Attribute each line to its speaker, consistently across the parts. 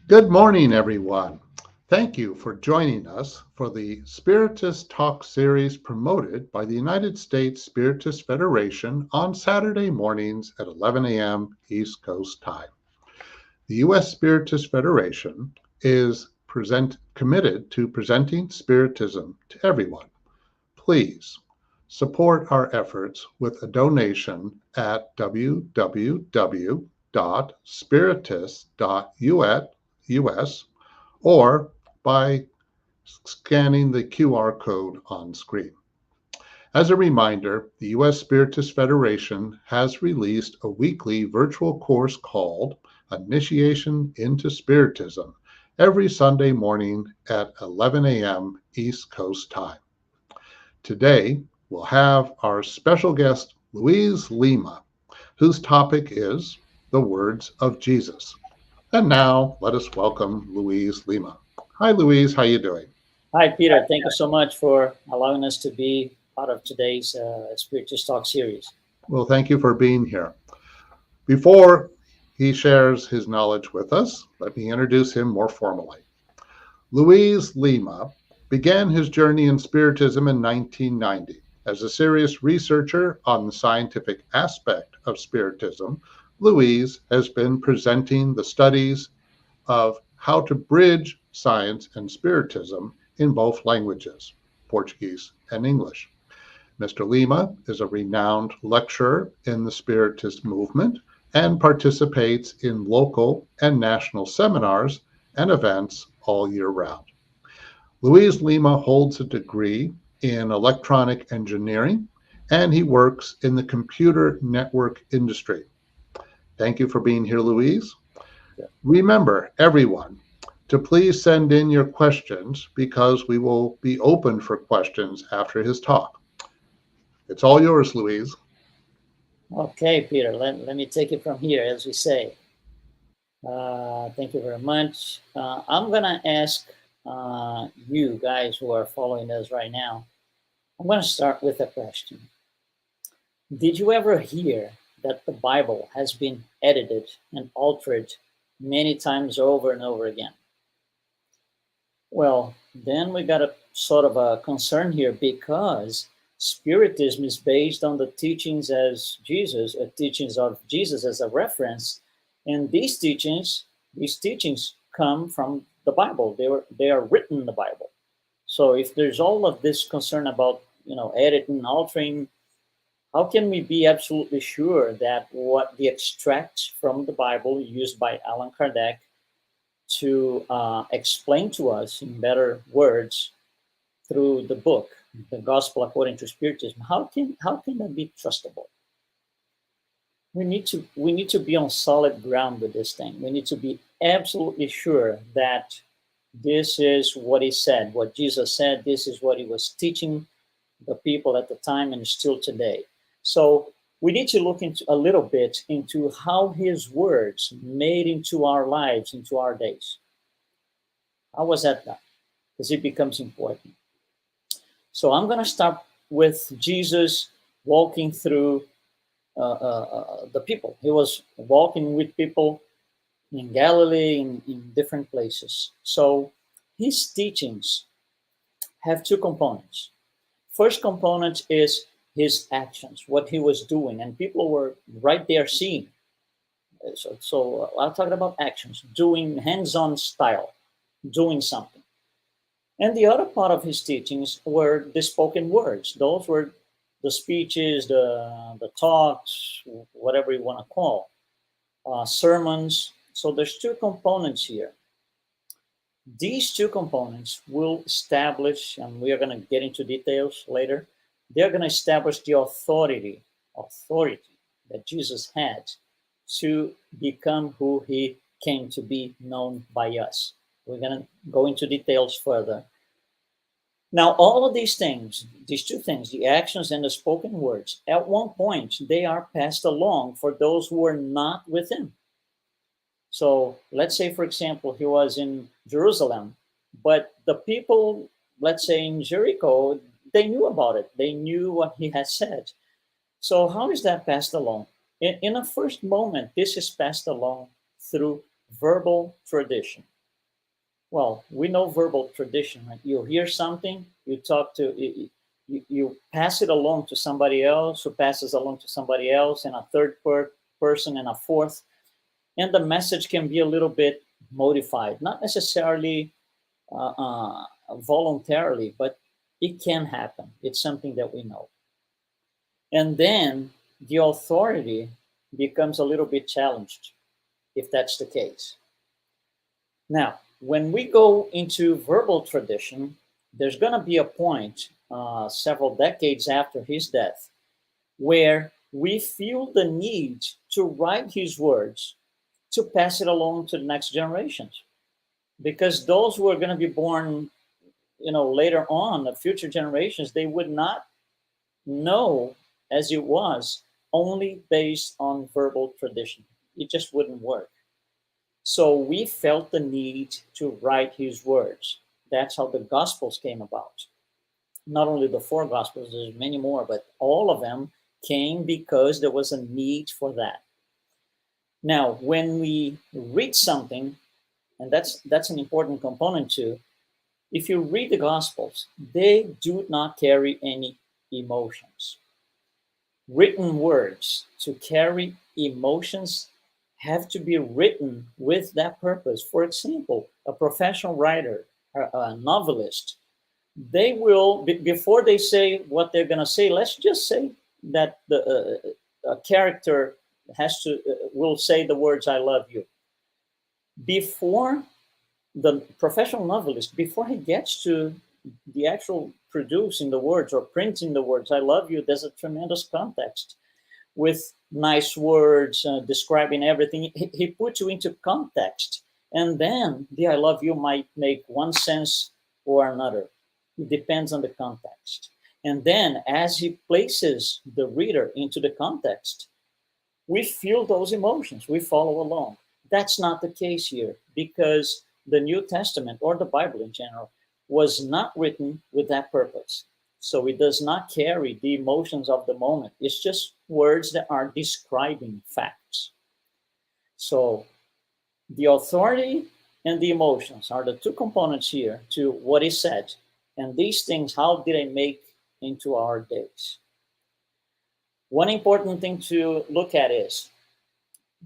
Speaker 1: Good morning, everyone. Thank you for joining us for the Spiritist Talk series promoted by the United States Spiritist Federation on Saturday mornings at 11 a.m. East Coast time. The U.S. Spiritist Federation is committed to presenting Spiritism to everyone. Please support our efforts with a donation at www.spiritist.us or by scanning the QR code on screen. As a reminder, the U.S. Spiritist Federation has released a weekly virtual course called Initiation into Spiritism every Sunday morning at 11 a.m. East Coast time. Today, we'll have our special guest, Luiz Lima, whose topic is the words of Jesus. And now, let us welcome Luiz Lima. Hi, Luiz. How you doing?
Speaker 2: Hi, Peter. Thank you so much for allowing us to be part of today's Spiritist Talk series.
Speaker 1: Well, thank you for being here. Before he shares his knowledge with us, let me introduce him more formally. Luiz Lima began his journey in Spiritism in 1990. As a serious researcher on the scientific aspect of Spiritism, Luiz has been presenting the studies of how to bridge science and Spiritism in both languages, Portuguese and English. Mr. Lima is a renowned lecturer in the Spiritist movement and participates in local and national seminars and events all year round. Luiz Lima holds a degree in electronic engineering, and he works in the computer network industry. Thank you for being here, Luiz. Remember, everyone, to please send in your questions because we will be open for questions after his talk. It's all yours, Luiz.
Speaker 2: Okay, Peter, let me take it from here, as we say. Thank you very much. I'm going to ask you guys who are following us right now, I'm going to start with a question. Did you ever hear that the Bible has been edited and altered many times over and over again? Well, then we got a sort of a concern here because Spiritism is based on the teachings teachings of Jesus as a reference, and these teachings come from the Bible. They are written in the Bible. So if there's all of this concern about editing, altering, how can we be absolutely sure that what the extracts from the Bible used by Allan Kardec to explain to us in better words through the book, the Gospel according to Spiritism, how can that be trustable? We need to be on solid ground with this thing. We need to be absolutely sure that this is what he said, what Jesus said. This is what he was teaching the people at the time and still today. So we need to look into a little bit into how his words made into our lives, into our days. How was that done? Because it becomes important. So I'm going to start with Jesus walking through the people. He was walking with people in Galilee, in different places. So his teachings have two components. First component is his actions, what he was doing, and people were right there seeing. So I'll talk about actions, doing hands-on style, doing something. And the other part of his teachings were the spoken words. Those were the speeches, the talks, whatever you want to call, sermons. So there's two components here. These two components will establish, and we are going to get into details later, they're going to establish the authority that Jesus had to become who he came to be known by us. We're going to go into details further. Now, all of these things, these two things, the actions and the spoken words, at one point, they are passed along for those who are not with him. So let's say, for example, he was in Jerusalem, but the people, let's say in Jericho, they knew about it. They knew what he had said. So how is that passed along? In a first moment, this is passed along through verbal tradition. Well, we know verbal tradition, right? You hear something, you talk to, you pass it along to somebody else, who passes along to somebody else, and a third person, and a fourth. And the message can be a little bit modified, not necessarily voluntarily, but it can happen. It's something that we know. And then the authority becomes a little bit challenged if that's the case. Now, when we go into verbal tradition, there's going to be a point several decades after his death where we feel the need to write his words to pass it along to the next generations, because those who are going to be born, later on, the future generations, they would not know as it was only based on verbal tradition. It just wouldn't work. So we felt the need to write his words. That's how the Gospels came about. Not only the four Gospels, there's many more, but all of them came because there was a need for that. Now, when we read something, and that's an important component too, if you read the Gospels, they do not carry any emotions. Written words to carry emotions have to be written with that purpose. For example, a professional writer, a novelist, they will, before they say what they're going to say, let's just say that the character will say the words, "I love you." Before the professional novelist, before he gets to the actual producing the words or printing the words, "I love you," there's a tremendous context with nice words describing everything. He puts you into context, and then the "I love you" might make one sense or another. It depends on the context. And then as he places the reader into the context, we feel those emotions, we follow along. That's not the case here, because the New Testament, or the Bible in general, was not written with that purpose. So it does not carry the emotions of the moment. It's just words that are describing facts. So the authority and the emotions are the two components here to what is said. And these things, how did they make into our days? One important thing to look at is,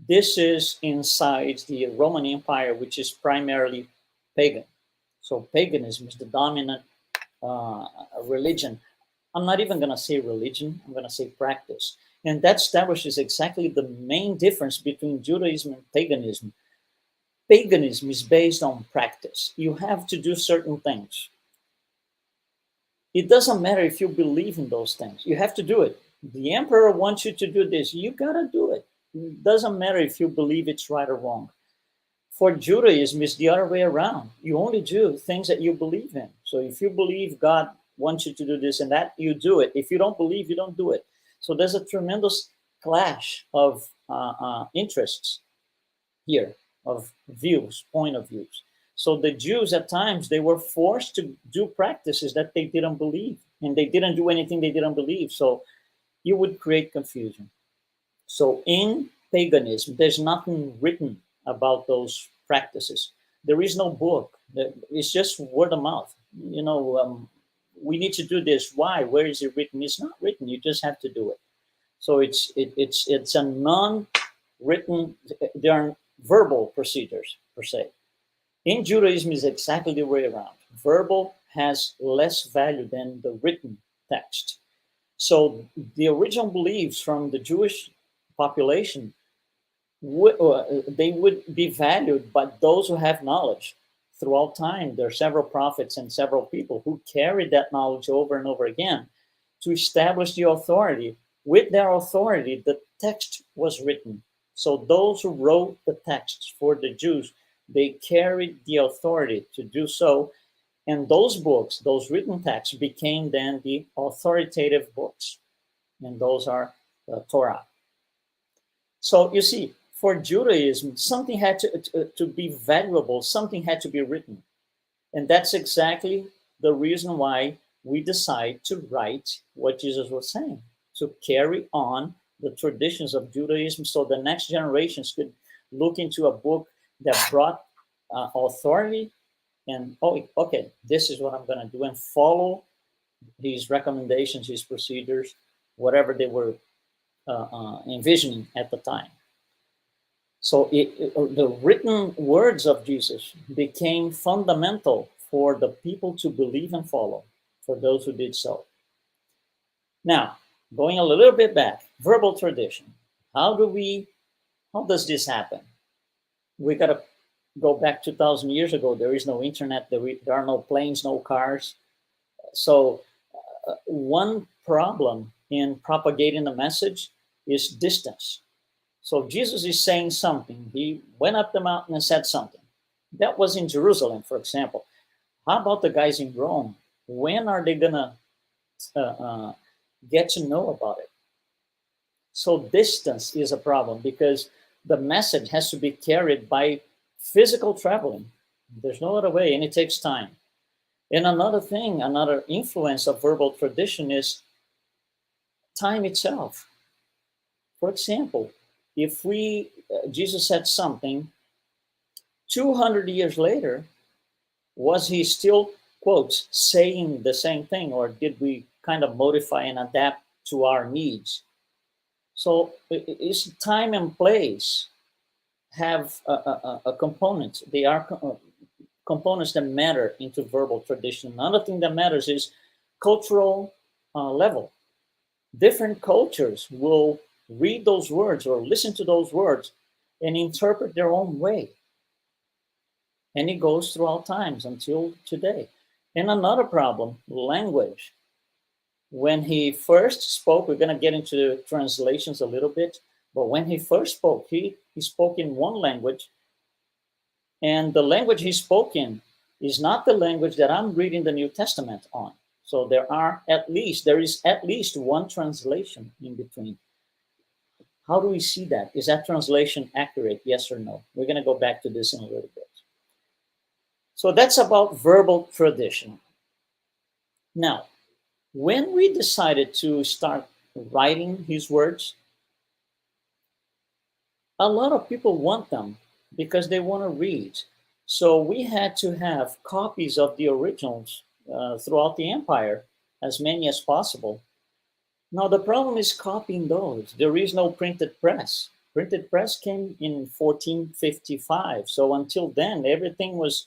Speaker 2: this is inside the Roman Empire, which is primarily pagan. So paganism is the dominant religion. I'm not even going to say religion, I'm going to say practice. And that establishes exactly the main difference between Judaism and paganism. Paganism is based on practice. You have to do certain things. It doesn't matter if you believe in those things. You have to do it. The emperor wants you to do this. You got to do it. It doesn't matter if you believe it's right or wrong. For Judaism, it's the other way around. You only do things that you believe in. So if you believe God wants you to do this and that, you do it. If you don't believe, you don't do it. So there's a tremendous clash of interests here, of views, point of views. So the Jews, at times, they were forced to do practices that they didn't believe, and they didn't do anything they didn't believe. So you would create confusion. So in paganism, there's nothing written about those practices. There is no book. It's just word of mouth. We need to do this. Why? Where is it written? It's not written. You just have to do it. So it's a non-written. There are verbal procedures per se. In Judaism, is exactly the way around. Verbal has less value than the written text. So the original beliefs from the Jewish population, they would be valued by those who have knowledge. Throughout time, there are several prophets and several people who carried that knowledge over and over again to establish the authority. With their authority, the text was written. So those who wrote the texts for the Jews, they carried the authority to do so. And those books, those written texts, became then the authoritative books. And those are the Torah. So you see, for Judaism, something had to be valuable, something had to be written. And that's exactly the reason why we decide to write what Jesus was saying, to carry on the traditions of Judaism so the next generations could look into a book that brought authority and, oh, okay, this is what I'm going to do, and follow his recommendations, his procedures, whatever they were envisioning at the time. So the written words of Jesus became fundamental for the people to believe and follow, for those who did so. Now, going a little bit back, verbal tradition. How does this happen? We got to go back 2,000 years ago. There is no internet, there are no planes, no cars. So one problem in propagating the message is distance. So Jesus is saying something. He went up the mountain and said something. That was in Jerusalem, for example. How about the guys in Rome? When are they going to get to know about it? So distance is a problem because the message has to be carried by physical traveling. There's no other way, and it takes time. And another thing, another influence of verbal tradition is time itself. For example, if Jesus said something 200 years later, was he still, quotes, saying the same thing, or did we kind of modify and adapt to our needs? So it's time and place have a component. They are components that matter into verbal tradition. Another thing that matters is cultural level. Different cultures will read those words or listen to those words and interpret their own way. And it goes throughout times until today. And another problem, language. When he first spoke, we're going to get into the translations a little bit, but when he first spoke, he spoke in one language, and the language he spoke in is not the language that I'm reading the New Testament on. So there is at least one translation in between. How do we see that? Is that translation accurate? Yes or no? We're going to go back to this in a little bit. So that's about verbal tradition. Now, when we decided to start writing his words, a lot of people want them because they want to read. So we had to have copies of the originals throughout the empire, as many as possible. Now, the problem is copying those. There is no printed press. Printed press came in 1455. So until then, everything was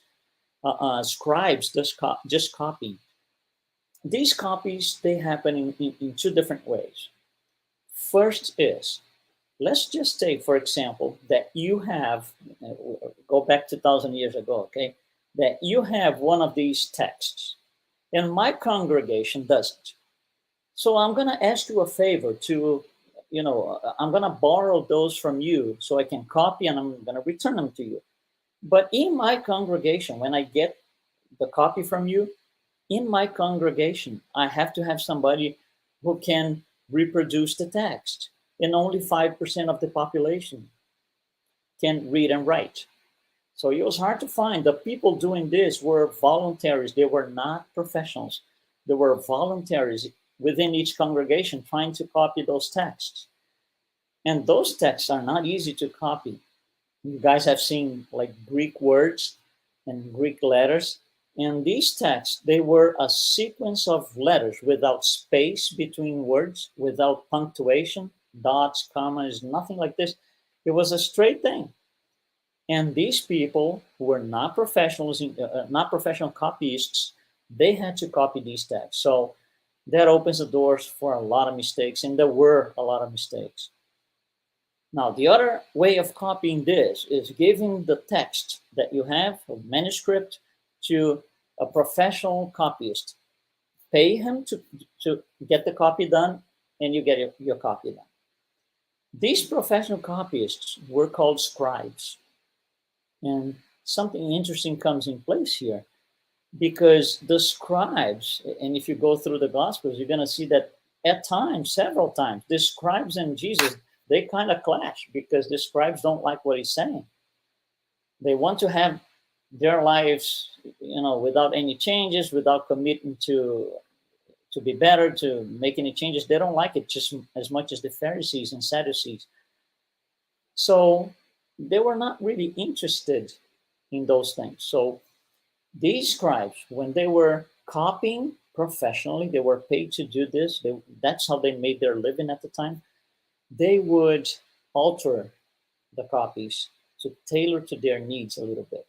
Speaker 2: scribes just copying. These copies, they happen in two different ways. First is, let's just take, for example, that you have, go back 2,000 years ago, okay, that you have one of these texts, and my congregation doesn't. So I'm going to ask you a favor to, I'm going to borrow those from you so I can copy and I'm going to return them to you. But in my congregation, when I get the copy from you, in my congregation, I have to have somebody who can reproduce the text, and only 5% of the population can read and write. So it was hard to find. The people doing this were voluntaries. They were not professionals. They were voluntaries within each congregation trying to copy those texts. And those texts are not easy to copy. You guys have seen like Greek words and Greek letters. And these texts, they were a sequence of letters without space between words, without punctuation, dots, commas, nothing like this. It was a straight thing. And these people who were not professionals, not professional copyists, they had to copy these texts. So that opens the doors for a lot of mistakes, and there were a lot of mistakes. Now, the other way of copying this is giving the text that you have, a manuscript, to a professional copyist. Pay him to get the copy done, and you get your copy done. These professional copyists were called scribes. And something interesting comes in place here, because the scribes, and if you go through the Gospels, you're going to see that at times, several times, the scribes and Jesus, they kind of clash because the scribes don't like what he's saying. They want to have their lives, without any changes, without committing to be better, to make any changes. They don't like it just as much as the Pharisees and Sadducees. So they were not really interested in those things. So These scribes, when they were copying professionally, they were paid to do this. That's how they made their living at the time. They would alter the copies to tailor to their needs a little bit.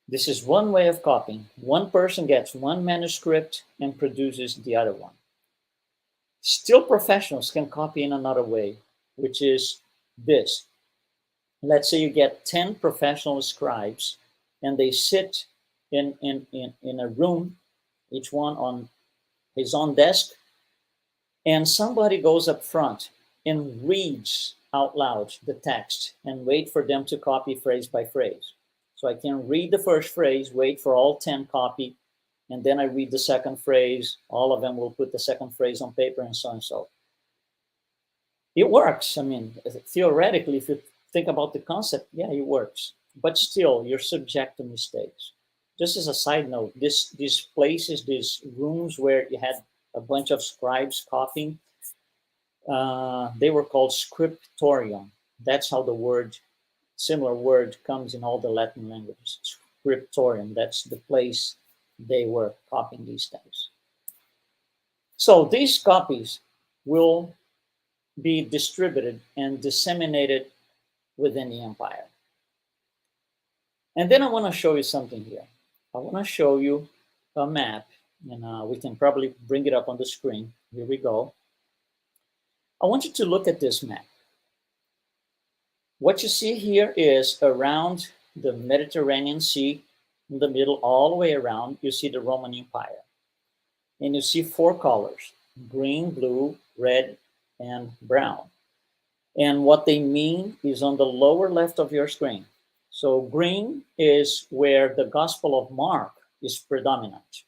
Speaker 2: This is one way of copying. One person gets one manuscript and produces the other one. Still, professionals can copy in another way, which is this. Let's say you get 10 professional scribes and they sit in a room, each one on his own desk, and somebody goes up front and reads out loud the text and wait for them to copy phrase by phrase. So I can read the first phrase, wait for all 10 copy, and then I read the second phrase. All of them will put the second phrase on paper and so and so. It works. I mean, theoretically, if you think about the concept, yeah, it works. But still, you're subject to mistakes. Just as a side note, these places, these rooms where you had a bunch of scribes copying, they were called scriptorium. That's how the word, similar word, comes in all the Latin languages. Scriptorium, that's the place they were copying these things. So these copies will be distributed and disseminated within the empire. And then I want to show you something here. I want to show you a map, and we can probably bring it up on the screen. Here we go. I want you to look at this map. What you see here is around the Mediterranean Sea, in the middle, all the way around, you see the Roman Empire. And you see 4 colors: green, blue, red, and brown. And what they mean is on the lower left of your screen. So green is where the Gospel of Mark is predominant.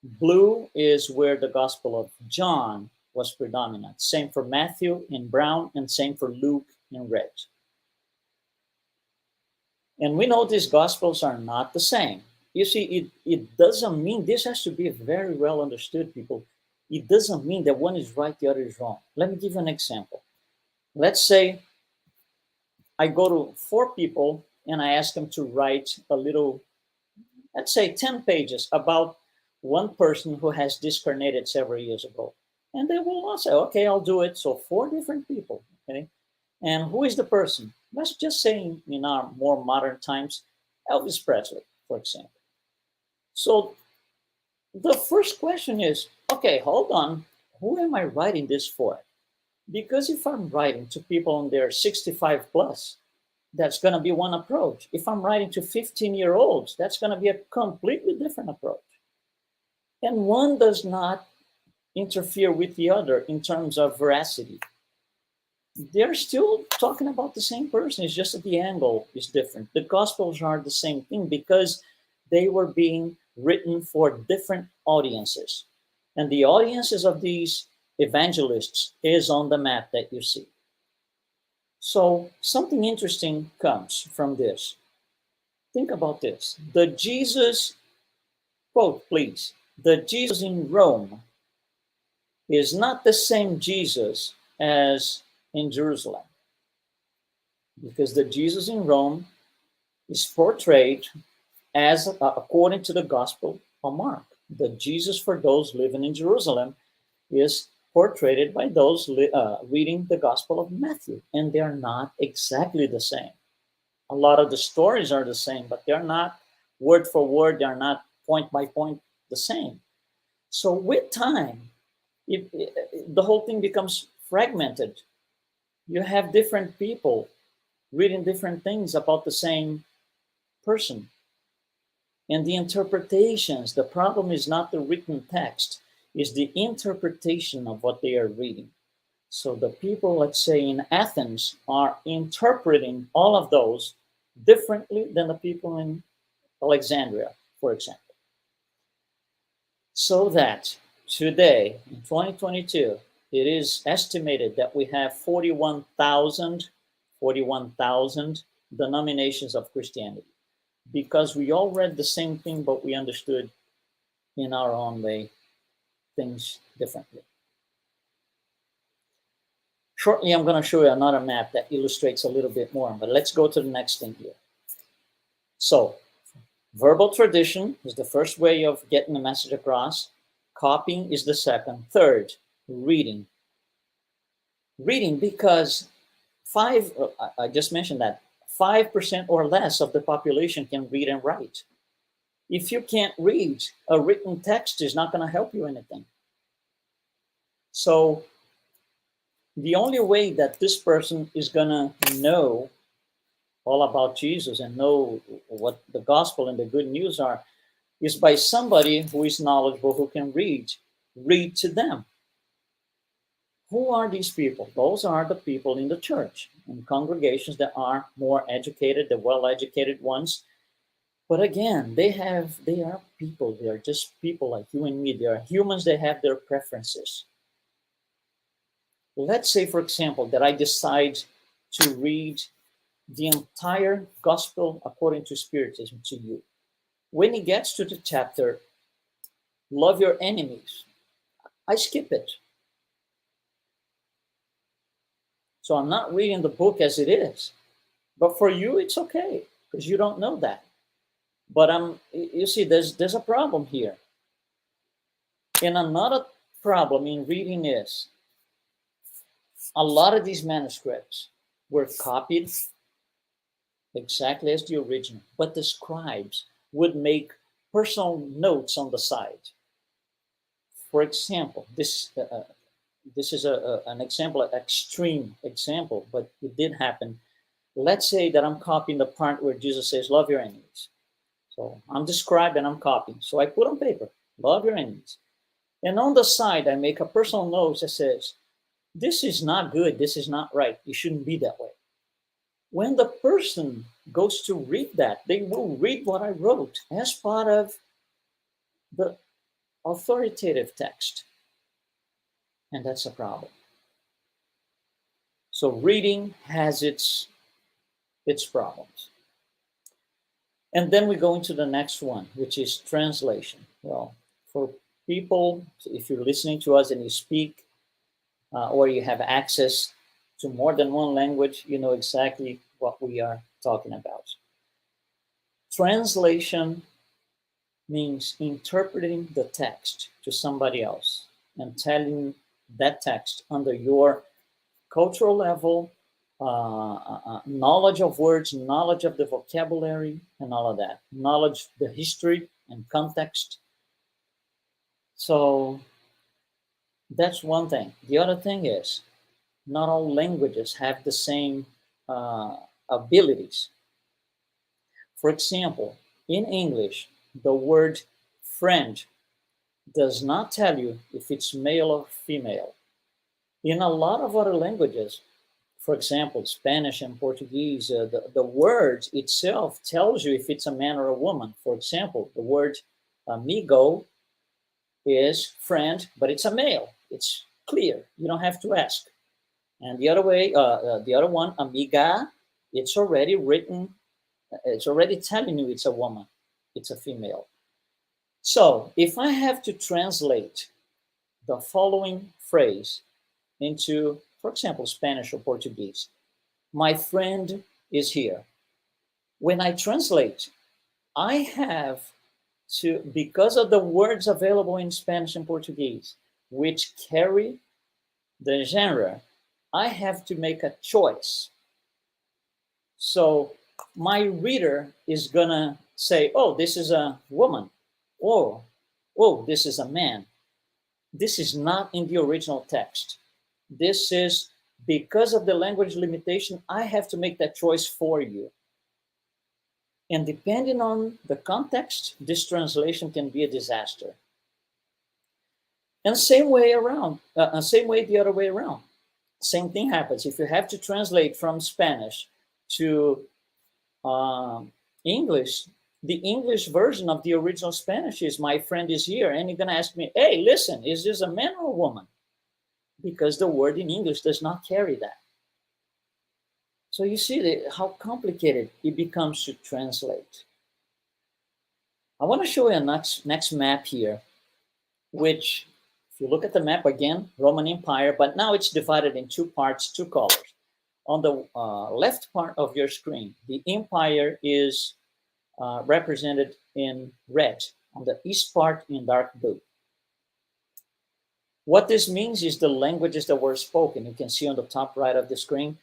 Speaker 2: Blue is where the Gospel of John was predominant. Same for Matthew in brown, and same for Luke in red. And we know these Gospels are not the same. You see, it doesn't mean, this has to be very well understood, people. It doesn't mean that one is right, the other is wrong. Let me give you an example. Let's say I go to 4 people and I ask them to write a little, let's say 10 pages about one person who has discarnated several years ago. And they will all say, okay, I'll do it. So 4 different people, okay? And who is the person? Let's just say in our more modern times, Elvis Presley, for example. So the first question is, okay, hold on, who am I writing this for? Because if I'm writing to people on their 65 plus, that's going to be one approach. If I'm writing to 15-year-olds, that's going to be a completely different approach. And one does not interfere with the other in terms of veracity. They're still talking about the same person. It's just that the angle is different. The Gospels are the same thing because they were being written for different audiences. And the audiences of these evangelists is on the map that you see. So something interesting comes from this. Think about this. The Jesus, quote please, the Jesus in Rome is not the same Jesus as in Jerusalem. Because the Jesus in Rome is portrayed as according to the Gospel of Mark. The Jesus for those living in Jerusalem is portrayed by those reading the Gospel of Matthew, and they're not exactly the same. A lot of the stories are the same, but they're not word for word, they're not point by point the same. So with time, the whole thing becomes fragmented. You have different people reading different things about the same person. And the interpretations, the problem is not the written text, is the interpretation of what they are reading. So the people, let's say in Athens, are interpreting all of those differently than the people in Alexandria, for example. So that today, in 2022, it is estimated that we have 41,000 denominations of Christianity, because we all read the same thing, but we understood in our own way things differently. Shortly, I'm going to show you another map that illustrates a little bit more, but let's go to the next thing here. So Verbal tradition is the first way of getting the message across. Copying is the second. Third, reading. Reading, because I just mentioned that 5% or less of the population can read and write. If you can't read, a written text is not going to help you anything. So the only way that this person is going to know all about Jesus and know what the gospel and the good news are is by somebody who is knowledgeable, who can read to them. Who are these people? Those are the people in the church, in congregations that are more educated, the well-educated ones. But again, they are people. They are just people like you and me. They are humans. They have their preferences. Let's say, for example, that I decide to read the entire gospel according to Spiritism to you. When it gets to the chapter, love your enemies, I skip it. So I'm not reading the book as it is. But for you, it's okay, because you don't know that. But you see, there's a problem here. And another problem in reading is a lot of these manuscripts were copied exactly as the original, but the scribes would make personal notes on the side. For example, this is an example, an extreme example, but it did happen. Let's say that I'm copying the part where Jesus says, love your enemies. So I'm the scribe and I'm copying. So I put on paper, love your enemies. And on the side, I make a personal note that says, this is not good, this is not right, it shouldn't be that way. When the person goes to read that, they will read what I wrote as part of the authoritative text. And that's a problem. So reading has its problems. And then we go into the next one, which is translation. Well, for people, if you're listening to us and you speak or you have access to more than one language, you know exactly what we are talking about. Translation means interpreting the text to somebody else and telling that text under your cultural level, knowledge of words, knowledge of the vocabulary, and all of that. Knowledge, the history and context. So that's one thing. The other thing is, not all languages have the same abilities. For example, in English, the word friend does not tell you if it's male or female. In a lot of other languages, for example, Spanish and Portuguese, the word itself tells you if it's a man or a woman. For example, the word amigo is friend, but it's a male. It's clear. You don't have to ask. And the other way, the other one, amiga, it's already written. It's already telling you it's a woman. It's a female. So if I have to translate the following phrase into, for example, Spanish or Portuguese, my friend is here. When I translate, I have to, because of the words available in Spanish and Portuguese, which carry the genre, I have to make a choice. So my reader is gonna say, oh, this is a woman, or, oh, this is a man. This is not in the original text. This is, because of the language limitation, I have to make that choice for you. And depending on the context, this translation can be a disaster. And same way the other way around. Same thing happens. If you have to translate from Spanish to English, the English version of the original Spanish is my friend is here. And you're going to ask me, hey, listen, is this a man or a woman? Because the word in English does not carry that. So you see how complicated it becomes to translate. I want to show you a next map here, which, if you look at the map again, Roman Empire, but now it's divided in two parts, two colors. On the left part of your screen, the empire is represented in red, on the east part in dark blue. What this means is the languages that were spoken. You can see on the top right of the screen,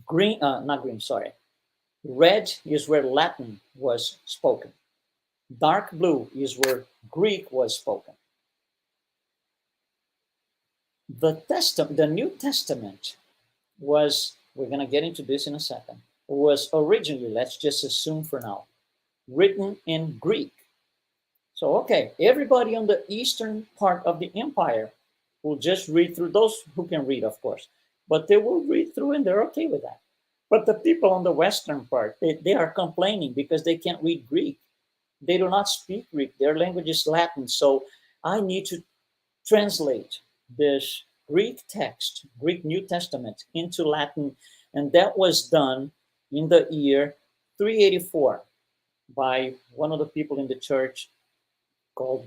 Speaker 2: red is where Latin was spoken. Dark blue is where Greek was spoken. The New Testament was, we're going to get into this in a second, was originally, let's just assume for now, written in Greek. So, okay, everybody on the eastern part of the empire will just read through, those who can read, of course, but they will read through and they're okay with that. But the people on the western part, they are complaining because they can't read Greek. They do not speak Greek. Their language is Latin. So I need to translate this Greek text, Greek New Testament, into Latin. And that was done in the year 384 by one of the people in the church called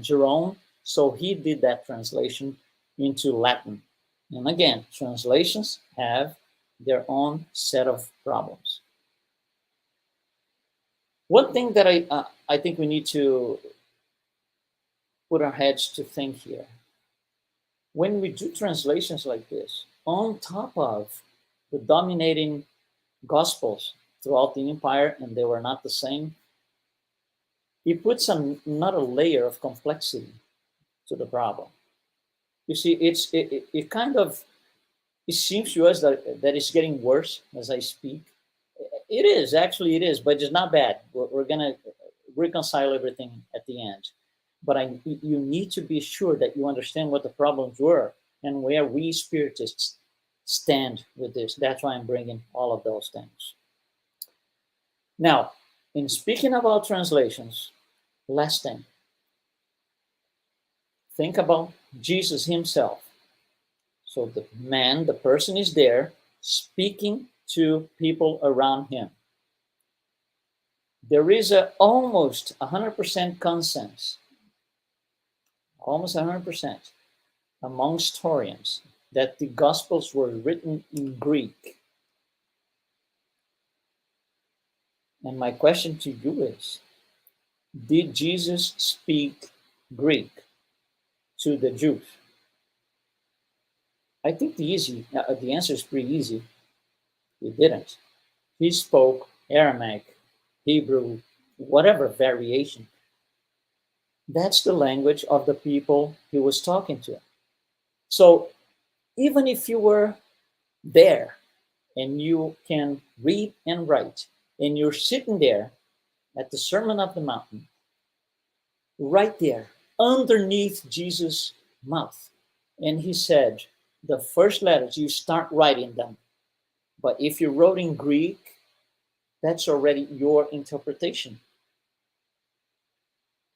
Speaker 2: Jerome. So he did that translation into Latin. And again, translations have their own set of problems. One thing that I think we need to put our heads to think here, when we do translations like this, on top of the dominating gospels throughout the empire, and they were not the same, it puts another layer of complexity to the problem. You see, it kind of, it seems to us that it's getting worse as I speak. It is, but it's not bad. We're going to reconcile everything at the end. But you need to be sure that you understand what the problems were and where we Spiritists stand with this. That's why I'm bringing all of those things. Now, in speaking about translations, last thing, think about Jesus himself. So the person is there speaking to people around him. There is almost 100% consensus, almost 100% among historians, that the Gospels were written in Greek. And my question to you is, did Jesus speak Greek to the Jews? I think the answer is pretty easy. He didn't. He spoke Aramaic, Hebrew, whatever variation. That's the language of the people he was talking to. So even if you were there and you can read and write, and you're sitting there at the Sermon on the Mountain, right there, underneath Jesus' mouth, and he said, the first letters, you start writing them. But if you wrote in Greek, that's already your interpretation.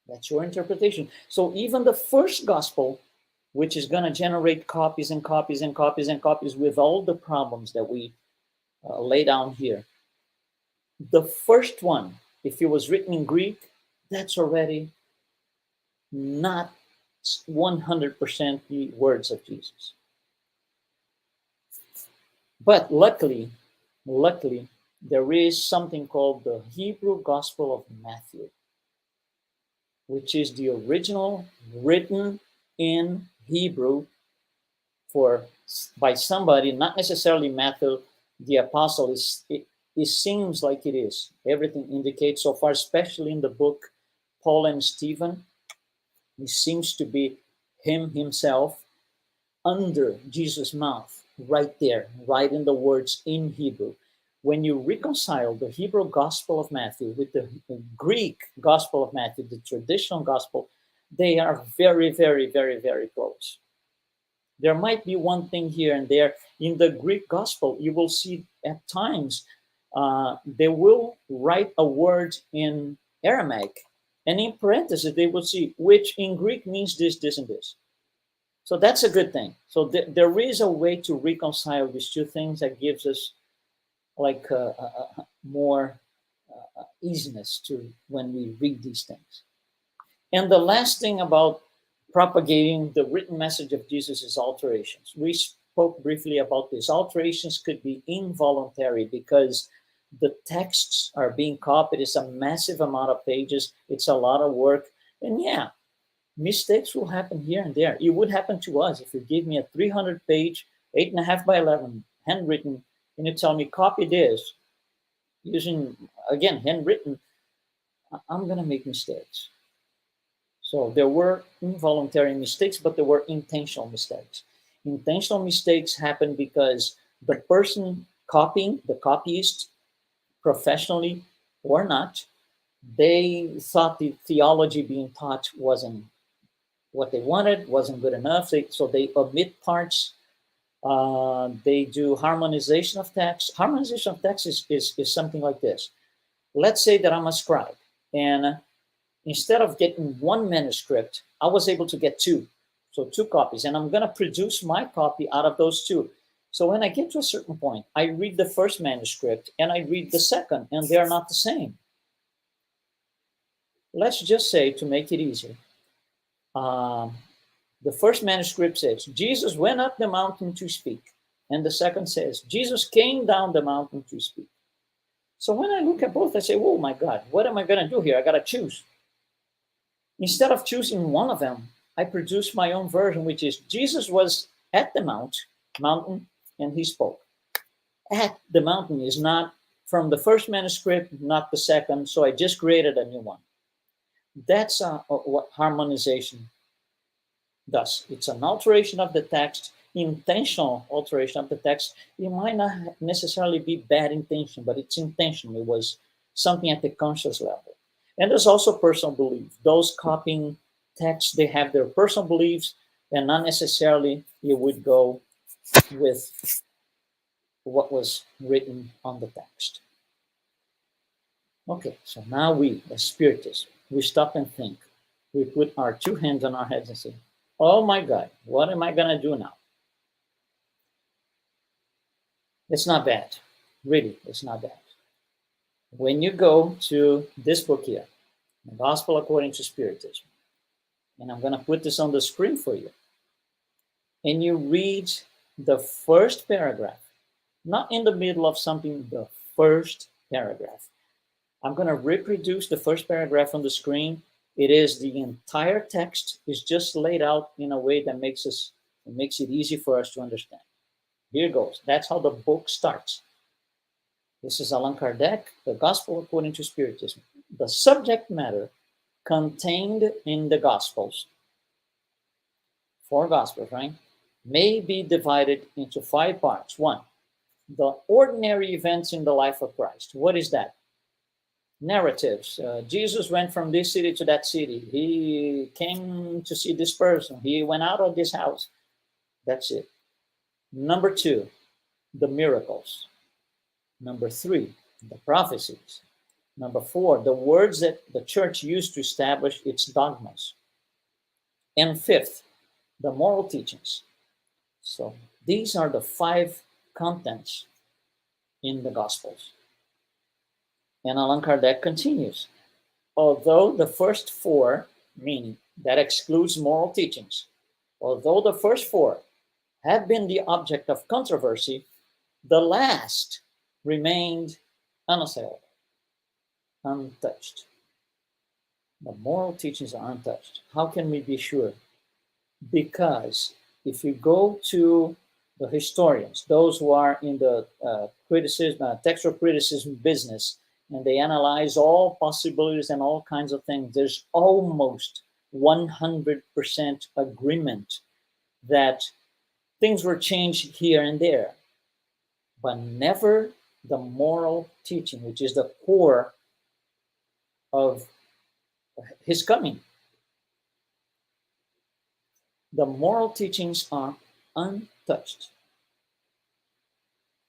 Speaker 2: That's your interpretation. So even the first gospel, which is going to generate copies and copies and copies and copies with all the problems that we lay down here, the first one, if it was written in Greek, that's already not 100% the words of Jesus. But luckily, there is something called the Hebrew Gospel of Matthew, which is the original written in Hebrew by somebody, not necessarily Matthew the apostle. It seems like it is. Everything indicates so far, especially in the book Paul and Stephen, it seems to be himself under Jesus' mouth, right there, writing the words in Hebrew. When you reconcile the Hebrew Gospel of Matthew with the Greek Gospel of Matthew, the traditional gospel, they are very, very, very, very close. There might be one thing here and there. In the Greek Gospel, you will see at times they will write a word in Aramaic, and in parentheses, they will see which in Greek means this, this, and this. So that's a good thing. So there is a way to reconcile these two things that gives us like more easiness to when we read these things. And the last thing about propagating the written message of Jesus is alterations. We spoke briefly about this. Alterations could be involuntary because The texts are being copied. It's a massive amount of pages. It's a lot of work. And yeah, mistakes will happen here and there. It would happen to us if you give me a 300-page, 8.5 by 11, handwritten, and you tell me, copy this, using, again, handwritten, I'm going to make mistakes. So there were involuntary mistakes, but there were intentional mistakes. Intentional mistakes happen because the person copying, the copyist, professionally or not, they thought the theology being taught wasn't what they wanted, wasn't good enough. So they omit parts. They do harmonization of text. Harmonization of text is something like this. Let's say that I'm a scribe, and instead of getting one manuscript, I was able to get two. So two copies, and I'm going to produce my copy out of those two. So when I get to a certain point, I read the first manuscript and I read the second, and they are not the same. Let's just say, to make it easy, the first manuscript says, Jesus went up the mountain to speak. And the second says, Jesus came down the mountain to speak. So when I look at both, I say, oh my God, what am I going to do here? I got to choose. Instead of choosing one of them, I produce my own version, which is Jesus was at the mountain, and he spoke. At the mountain is not from the first manuscript, not the second, so I just created a new one. That's what harmonization does. It's an alteration of the text, intentional alteration of the text. It might not necessarily be bad intention, but it's intentional. It was something at the conscious level. And there's also personal belief. Those copying texts, they have their personal beliefs, and not necessarily you would go with what was written on the text. Okay, so now we, as Spiritists, we stop and think. We put our two hands on our heads and say, oh my God, what am I going to do now? It's not bad. Really, it's not bad. When you go to this book here, The Gospel According to Spiritism, and I'm going to put this on the screen for you, and you read the first paragraph, not in the middle of something, the first paragraph. I'm going to reproduce the first paragraph on the screen. It is the entire text is just laid out in a way that makes it easy for us to understand. Here goes. That's how the book starts. This is Allan Kardec, The Gospel According to Spiritism. The subject matter contained in the Gospels, 4 Gospels, right, may be divided into 5 parts. 1, the ordinary events in the life of Christ. What is that? Narratives. Jesus went from this city to that city. He came to see this person. He went out of this house. That's it. Number 2, the miracles. Number 3, the prophecies. Number 4, the words that the church used to establish its dogmas. And 5th, the moral teachings. So these are the 5 contents in the Gospels. And Allan Kardec continues, although the first 4, meaning that excludes moral teachings, although the first 4 have been the object of controversy, the last remained unassailable, untouched. The moral teachings are untouched. How can we be sure? Because if you go to the historians, those who are in the textual criticism business, and they analyze all possibilities and all kinds of things, there's almost 100% agreement that things were changed here and there, but never the moral teaching, which is the core of his coming. The moral teachings are untouched.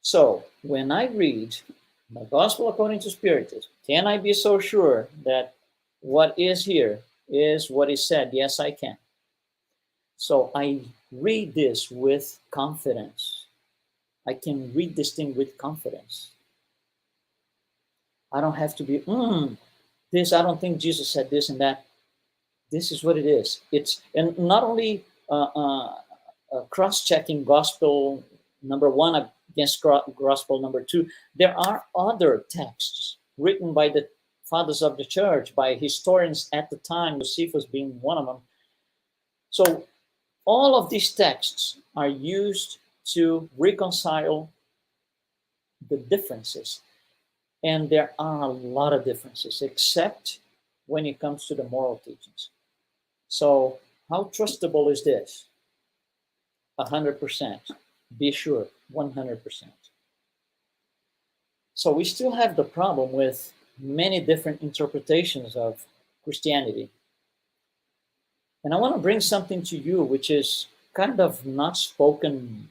Speaker 2: So when I read the Gospel According to Spiritism, can I be so sure that what is here is what is said? Yes, I can. So I read this with confidence. I can read this thing with confidence. I don't have to be, this, I don't think Jesus said this and that. This is what it is. It's, and not only cross-checking gospel number 1 against gospel number 2. There are other texts written by the fathers of the church, by historians at the time, Josephus being one of them. So all of these texts are used to reconcile the differences. And there are a lot of differences, except when it comes to the moral teachings. So how trustable is this? 100%. Be sure, 100%. So we still have the problem with many different interpretations of Christianity. And I want to bring something to you which is kind of not spoken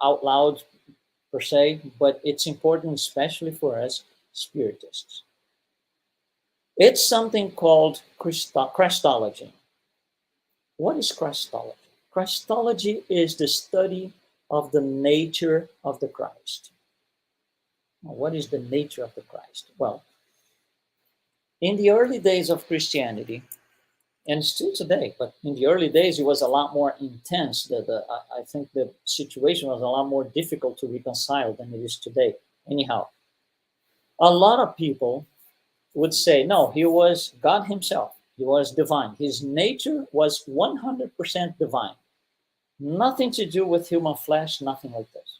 Speaker 2: out loud per se, but it's important especially for us Spiritists. It's something called Christology. What is Christology? Christology is the study of the nature of the Christ. What is the nature of the Christ? Well, in the early days of Christianity, and still today, but in the early days, it was a lot more intense. I think the situation was a lot more difficult to reconcile than it is today. Anyhow, a lot of people would say, no, he was God himself. He was divine. His nature was 100% divine. Nothing to do with human flesh, nothing like this.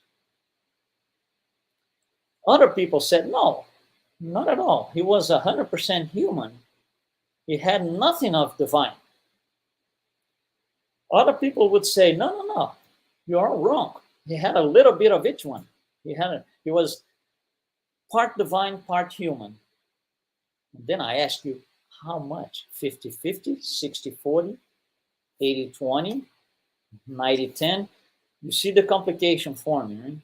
Speaker 2: Other people said, no, not at all. He was 100% human. He had nothing of divine. Other people would say, no, you are wrong. He had a little bit of each one. He was part divine, part human. And then I ask you, how much? 50-50, 60-40, 80-20, 90-10? You see the complication forming, right?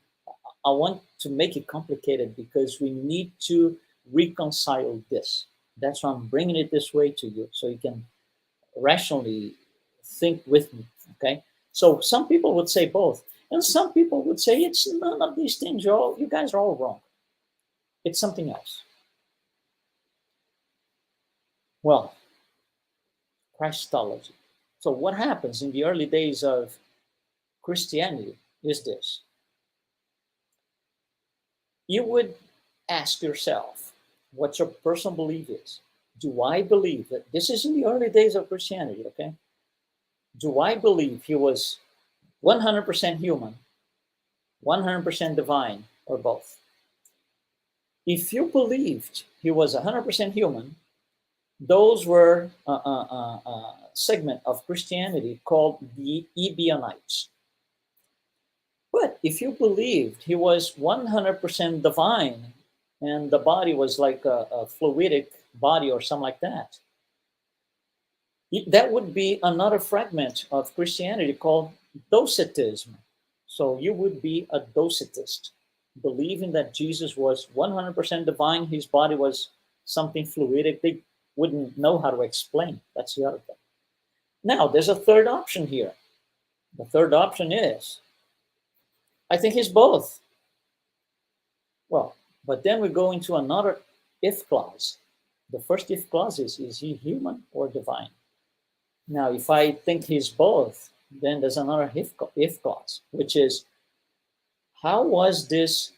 Speaker 2: I want to make it complicated because we need to reconcile this. That's why I'm bringing it this way to you, so you can rationally think with me, okay? So some people would say both, and some people would say it's none of these things. You guys are all wrong. It's something else. Well, Christology. So what happens in the early days of Christianity is this. You would ask yourself what your personal belief is. Do I believe that this is in the early days of Christianity, okay? Do I believe he was 100% human, 100% divine, or both? If you believed he was 100% human, those were a segment of Christianity called the Ebionites. But if you believed he was 100% divine and the body was like a fluidic body or something like that, that would be another fragment of Christianity called Docetism. So you would be a Docetist, believing that Jesus was 100% divine, his body was something fluidic. They wouldn't know how to explain. That's the other thing. Now, there's a third option here. The third option is, I think he's both. Well, but then we go into another if clause. The first if clause is he human or divine? Now, if I think he's both, then there's another if clause, which is, how was this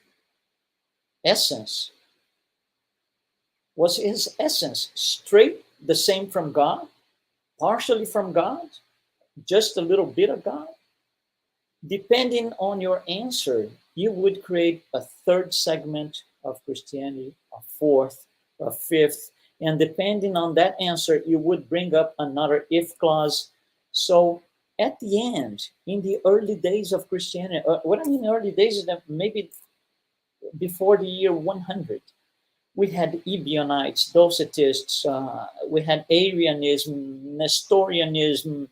Speaker 2: essence? Was his essence straight the same from God, partially from God, just a little bit of God? Depending on your answer, you would create a third segment of Christianity, a fourth, a fifth, and depending on that answer, you would bring up another if clause. So at the end, in the early days of Christianity, what I mean early days is that maybe before the year 100, we had Ebionites, Docetists, we had Arianism, Nestorianism,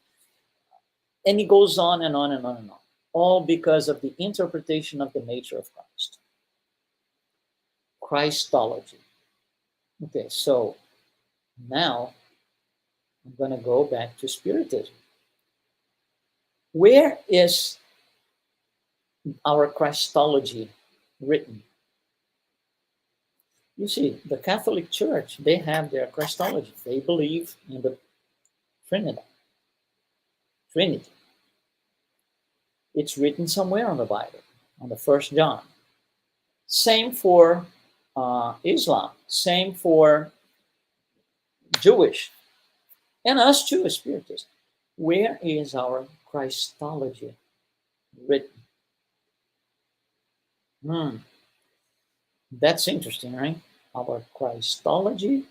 Speaker 2: and it goes on and on and on and on, all because of the interpretation of the nature of Christ. Christology. Okay, so now I'm going to go back to Spiritism. Where is our Christology written? You see, the Catholic Church, they have their Christology. They believe in the Trinity. It's written somewhere on the Bible, on the 1 John. Same for Islam. Same for Jewish. And us too, as Spiritists. Where is our Christology written? That's interesting, right? Our Christology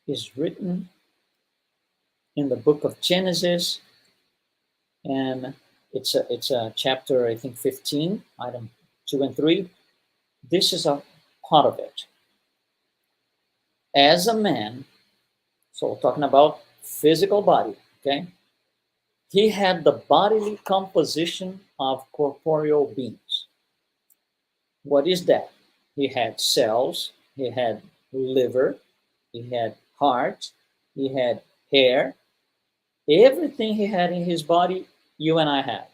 Speaker 2: is written in the book of Genesis, and it's a chapter, I think 15, item 2 and 3. This is a part of it. As a man, so talking about physical body, okay? He had the bodily composition of corporeal beings. What is that? He had cells, he had liver, he had heart, he had hair. Everything he had in his body, you and I have.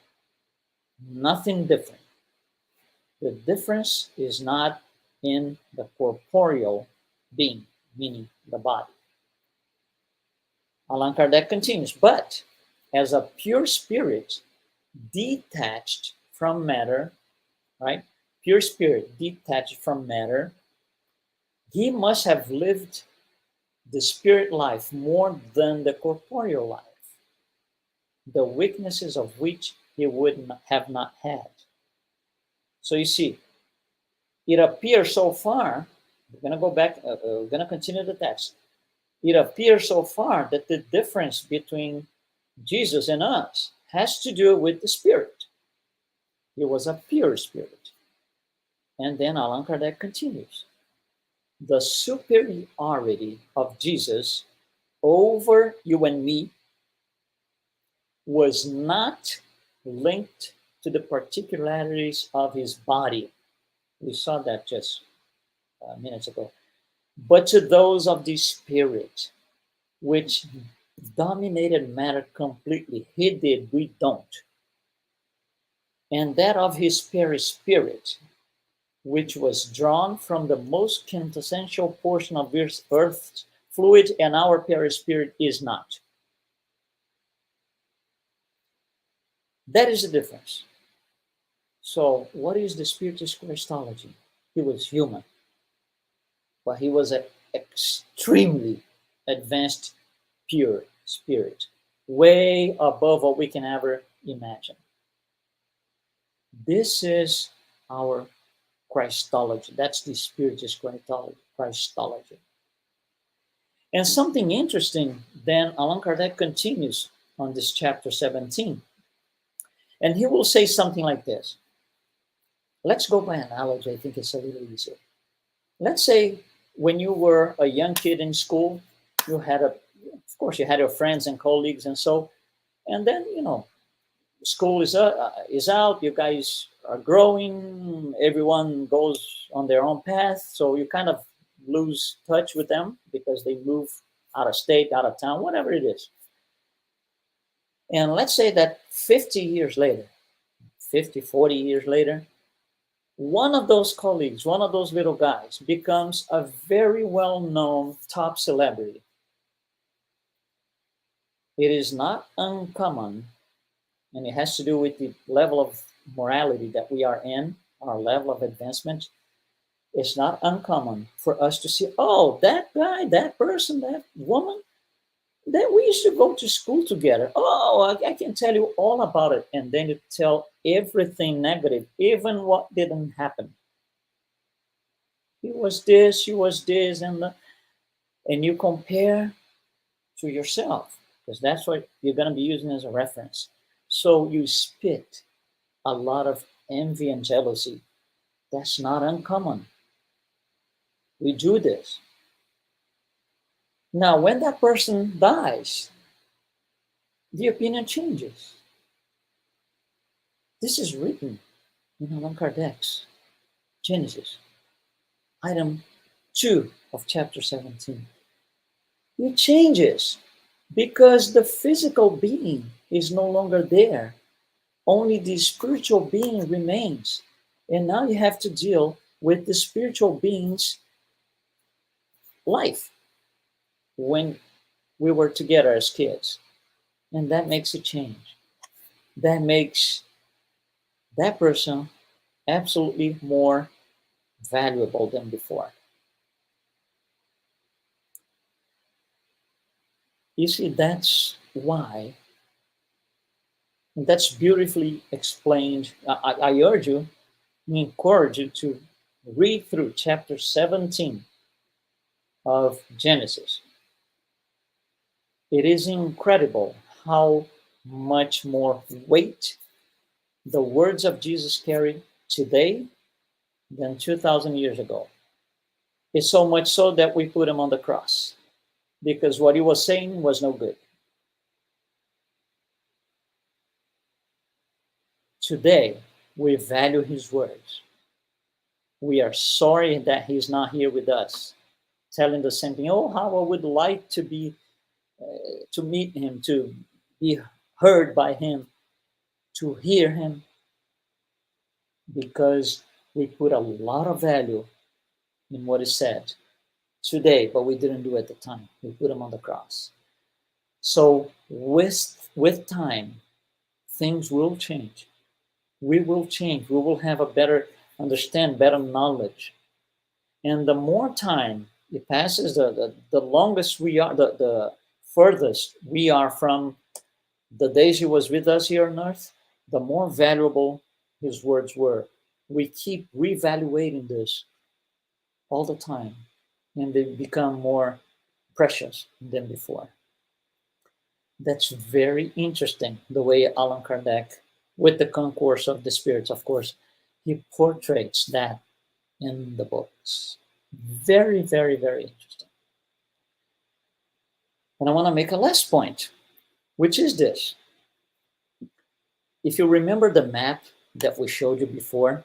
Speaker 2: Nothing different. The difference is not in the corporeal being, meaning the body. Allan Kardec continues, but as a pure spirit, detached from matter, right? Pure spirit, detached from matter, he must have lived the spirit life more than the corporeal life, the weaknesses of which he would have not had. So you see, it appears so far, we're going to go back, we're going to continue the text. It appears so far that the difference between Jesus and us has to do with the spirit. He was a pure spirit. And then Allan Kardec continues. The superiority of Jesus over you and me was not linked to the particularities of his body. We saw that just minutes ago. But to those of the spirit, which dominated matter completely. He did, we don't. And that of his perispirit, which was drawn from the most quintessential portion of Earth's fluid, and our perispirit is not. That is the difference. So what is the Spiritist Christology? He was human, but he was an extremely advanced, pure spirit, way above what we can ever imagine. This is our Christology. That's the Spiritist Christology. And something interesting, then Allan Kardec continues on this chapter 17. And he will say something like this. Let's go by analogy. I think it's a little easier. Let's say when you were a young kid in school, you had of course, you had your friends and colleagues and so, and then, school is out, you guys are growing, everyone goes on their own path, so you kind of lose touch with them because they move out of state, out of town, whatever it is. And let's say that 50 years later, 40 years later, one of those colleagues, one of those little guys becomes a very well-known top celebrity. It is not uncommon, and it has to do with the level of morality that we are in, our level of advancement. It's not uncommon for us to see, oh, that guy, that person, that woman, that we used to go to school together. Oh, I can tell you all about it. And then you tell everything negative, even what didn't happen. He was this, and you compare to yourself, because that's what you're going to be using as a reference. So you spit a lot of envy and jealousy. That's not uncommon. We do this. Now, when that person dies, the opinion changes. This is written in Allan Kardec's Genesis, item 2 of chapter 17. It changes because the physical being is no longer there. Only the spiritual being remains. And now you have to deal with the spiritual being's life when we were together as kids. And that makes a change. That makes that person absolutely more valuable than before. You see, that's why, and that's beautifully explained. I urge you, I encourage you to read through chapter 17 of Genesis. It is incredible how much more weight the words of Jesus carry today than 2,000 years ago. It's so much so that we put him on the cross because what he was saying was no good. Today, we value his words. We are sorry that he's not here with us, telling the same thing. Oh, how I would like to be, to meet him, to be heard by him, to hear him, because we put a lot of value in what is said today, but we didn't do it at the time. We put him on the cross. So with time, things will change. We will change. We will have a better understand, better knowledge. And the more time it passes, the longest we are, the furthest we are from the days he was with us here on earth, the more valuable his words were. We keep reevaluating this all the time, and they become more precious than before. That's very interesting, the way Allan Kardec, with the Concourse of the Spirits, of course, he portrays that in the books. Very, very, very interesting. And I want to make a last point, which is this. If you remember the map that we showed you before,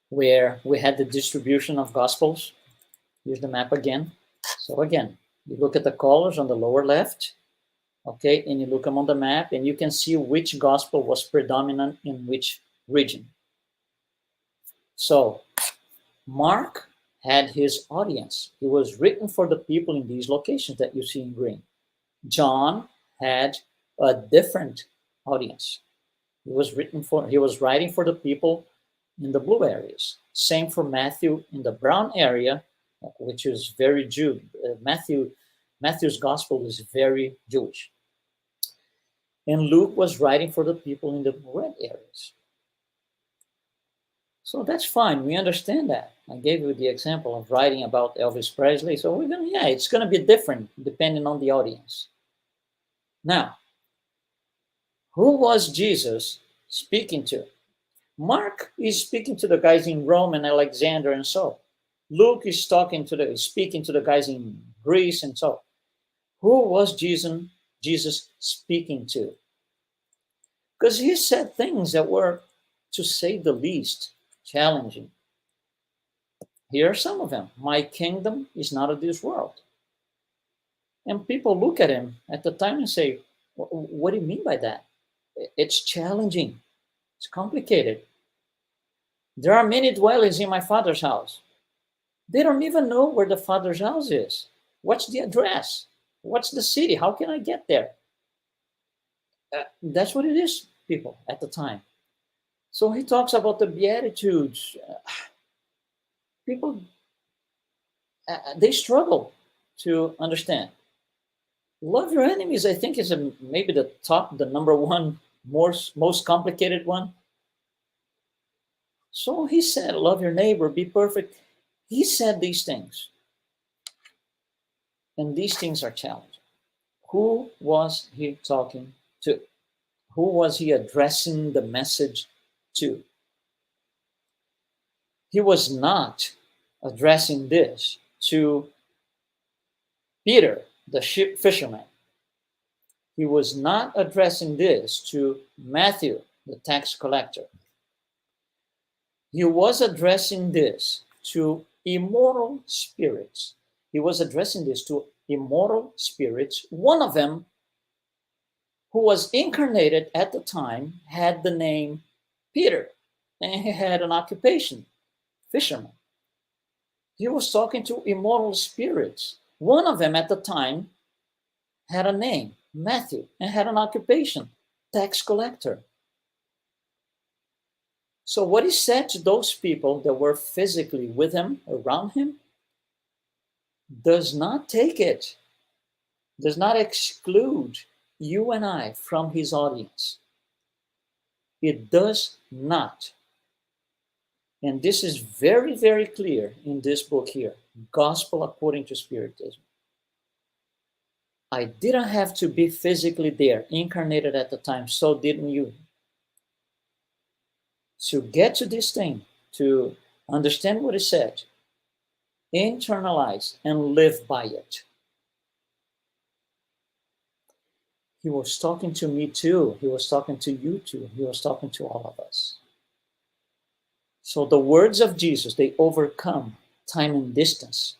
Speaker 2: where we had the distribution of Gospels, here's the map again. So again, you look at the colors on the lower left, okay, and you look them on the map, and you can see which Gospel was predominant in which region. So Mark had his audience. It was written for the people in these locations that you see in green. John had a different audience. He was writing for the people in the blue areas. Same for Matthew in the brown area, which is very Jew. Matthew's gospel is very Jewish. And Luke was writing for the people in the red areas. So that's fine. We understand that. I gave you the example of writing about Elvis Presley. So it's going to be different depending on the audience. Now, who was Jesus speaking to? Mark is speaking to the guys in Rome and Alexander and so. Luke is speaking to the guys in Greece and so. Who was Jesus speaking to? Because he said things that were, to say the least, challenging. Here are some of them. My kingdom is not of this world. And people look at him at the time and say, what do you mean by that? It's challenging. It's complicated. There are many dwellings in my Father's house. They don't even know where the Father's house is. What's the address? What's the city? How can I get there? That's what it is, people, at the time. So he talks about the Beatitudes. People, they struggle to understand. Love your enemies, I think, is maybe the number one most complicated one. So he said, love your neighbor, be perfect. He said these things. And these things are challenging. Who was he talking to? Who was he addressing the message to? He was not addressing this to Peter, the ship fisherman. He was not addressing this to Matthew, the tax collector. He was addressing this to immoral spirits. He was addressing this to immoral spirits. One of them, who was incarnated at the time, had the name Peter, and he had an occupation, fisherman. He was talking to immoral spirits. One of them at the time had a name, Matthew, and had an occupation, tax collector. So what he said to those people that were physically with him, around him, does not take it, does not exclude you and I from his audience. It does not. And this is very, very clear in this book here, Gospel According to Spiritism. I didn't have to be physically there, incarnated at the time, so didn't you. To get to this thing, to understand what it said, internalize and live by it. He was talking to me too. He was talking to you too. He was talking to all of us. So the words of Jesus, they overcome time and distance.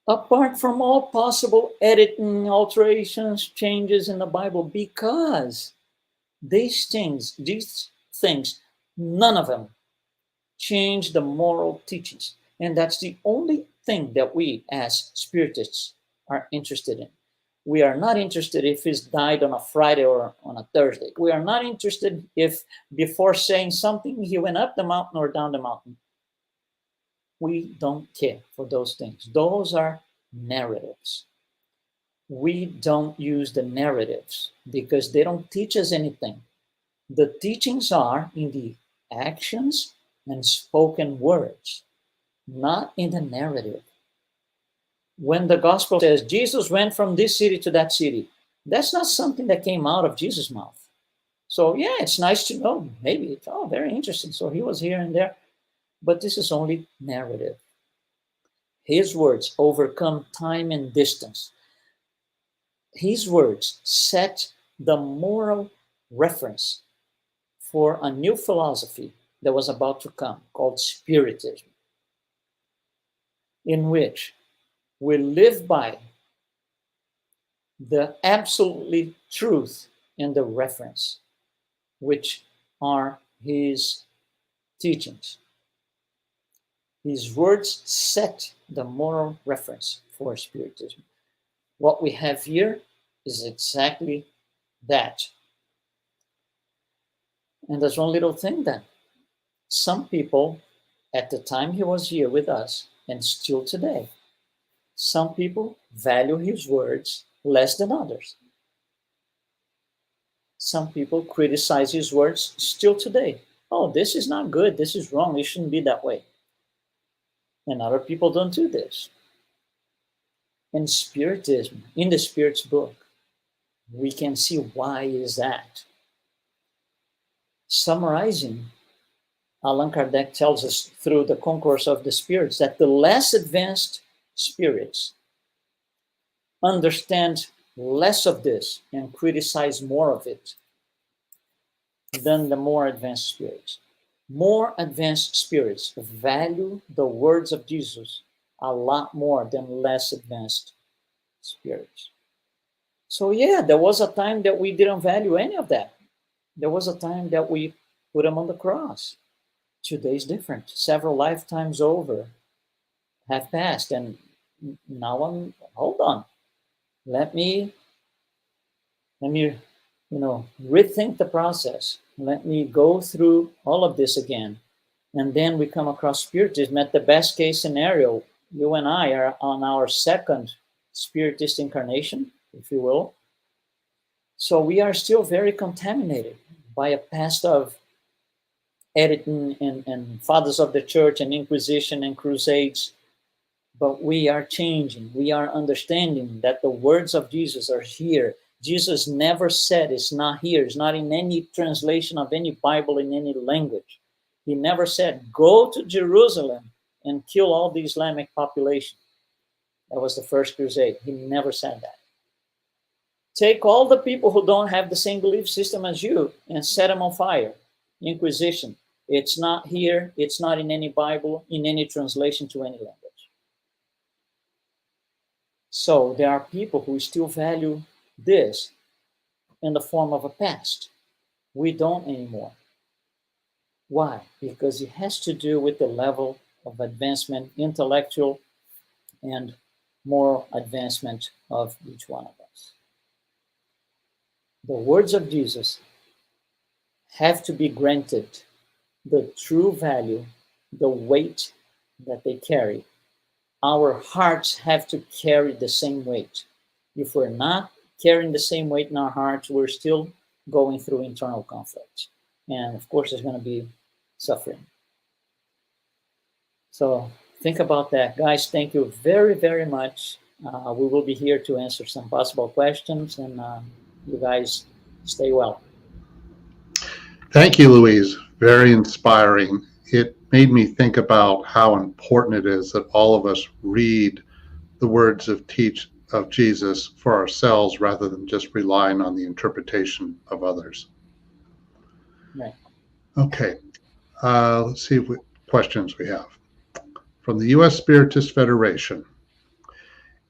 Speaker 2: Apart from all possible editing, alterations, changes in the Bible, because these things, none of them change the moral teachings. And that's the only thing that we as Spiritists are interested in. We are not interested if he's died on a Friday or on a Thursday. We are not interested if before saying something, he went up the mountain or down the mountain. We don't care for those things. Those are narratives. We don't use the narratives because they don't teach us anything. The teachings are in the actions and spoken words, not in the narrative. When the gospel says Jesus went from this city to that city, that's not something that came out of Jesus' mouth. So yeah, it's nice to know. Maybe it's very interesting. So he was here and there, but this is only narrative. His words overcome time and distance. His words set the moral reference for a new philosophy that was about to come called Spiritism, in which we live by the absolutely truth and the reference, which are his teachings. His words set the moral reference for Spiritism. What we have here is exactly that. And there's one little thing then. Some people, at the time he was here with us, and still today, some people value his words less than others. Some people criticize his words still today. Oh, this is not good. This is wrong. It shouldn't be that way. And other people don't do this. In Spiritism, in the Spirit's book, we can see why is that. Summarizing, Allan Kardec tells us through the Concourse of the Spirits that the less advanced spirits understand less of this and criticize more of it than the more advanced spirits. More advanced spirits value the words of Jesus a lot more than less advanced spirits. So yeah, there was a time that we didn't value any of that. There was a time that we put him on the cross. Today's different. Several lifetimes over have passed, and now hold on. Let me rethink the process. Let me go through all of this again. And then we come across Spiritism. At the best case scenario, you and I are on our second Spiritist incarnation, if you will. So we are still very contaminated by a past of editing and fathers of the church and Inquisition and Crusades. But we are changing. We are understanding that the words of Jesus are here. Jesus never said it's not here. It's not in any translation of any Bible in any language. He never said, go to Jerusalem and kill all the Islamic population. That was the first crusade. He never said that. Take all the people who don't have the same belief system as you and set them on fire. Inquisition. It's not here. It's not in any Bible, in any translation to any language. So there are people who still value this in the form of a past. We don't anymore. Why? Because it has to do with the level of advancement, intellectual and moral advancement of each one of us. The words of Jesus have to be granted the true value, the weight that they carry. Our hearts have to carry the same weight. If we're not carrying the same weight in our hearts, we're still going through internal conflict. And of course, there's going to be suffering. So think about that. Guys, thank you very, very much. We will be here to answer some possible questions, and you guys stay well.
Speaker 1: Thank you, Luiz. Very inspiring. It made me think about how important it is that all of us read the words of Jesus for ourselves rather than just relying on the interpretation of others.
Speaker 2: Right.
Speaker 1: Okay. Let's see what questions we have. From the U.S. Spiritist Federation.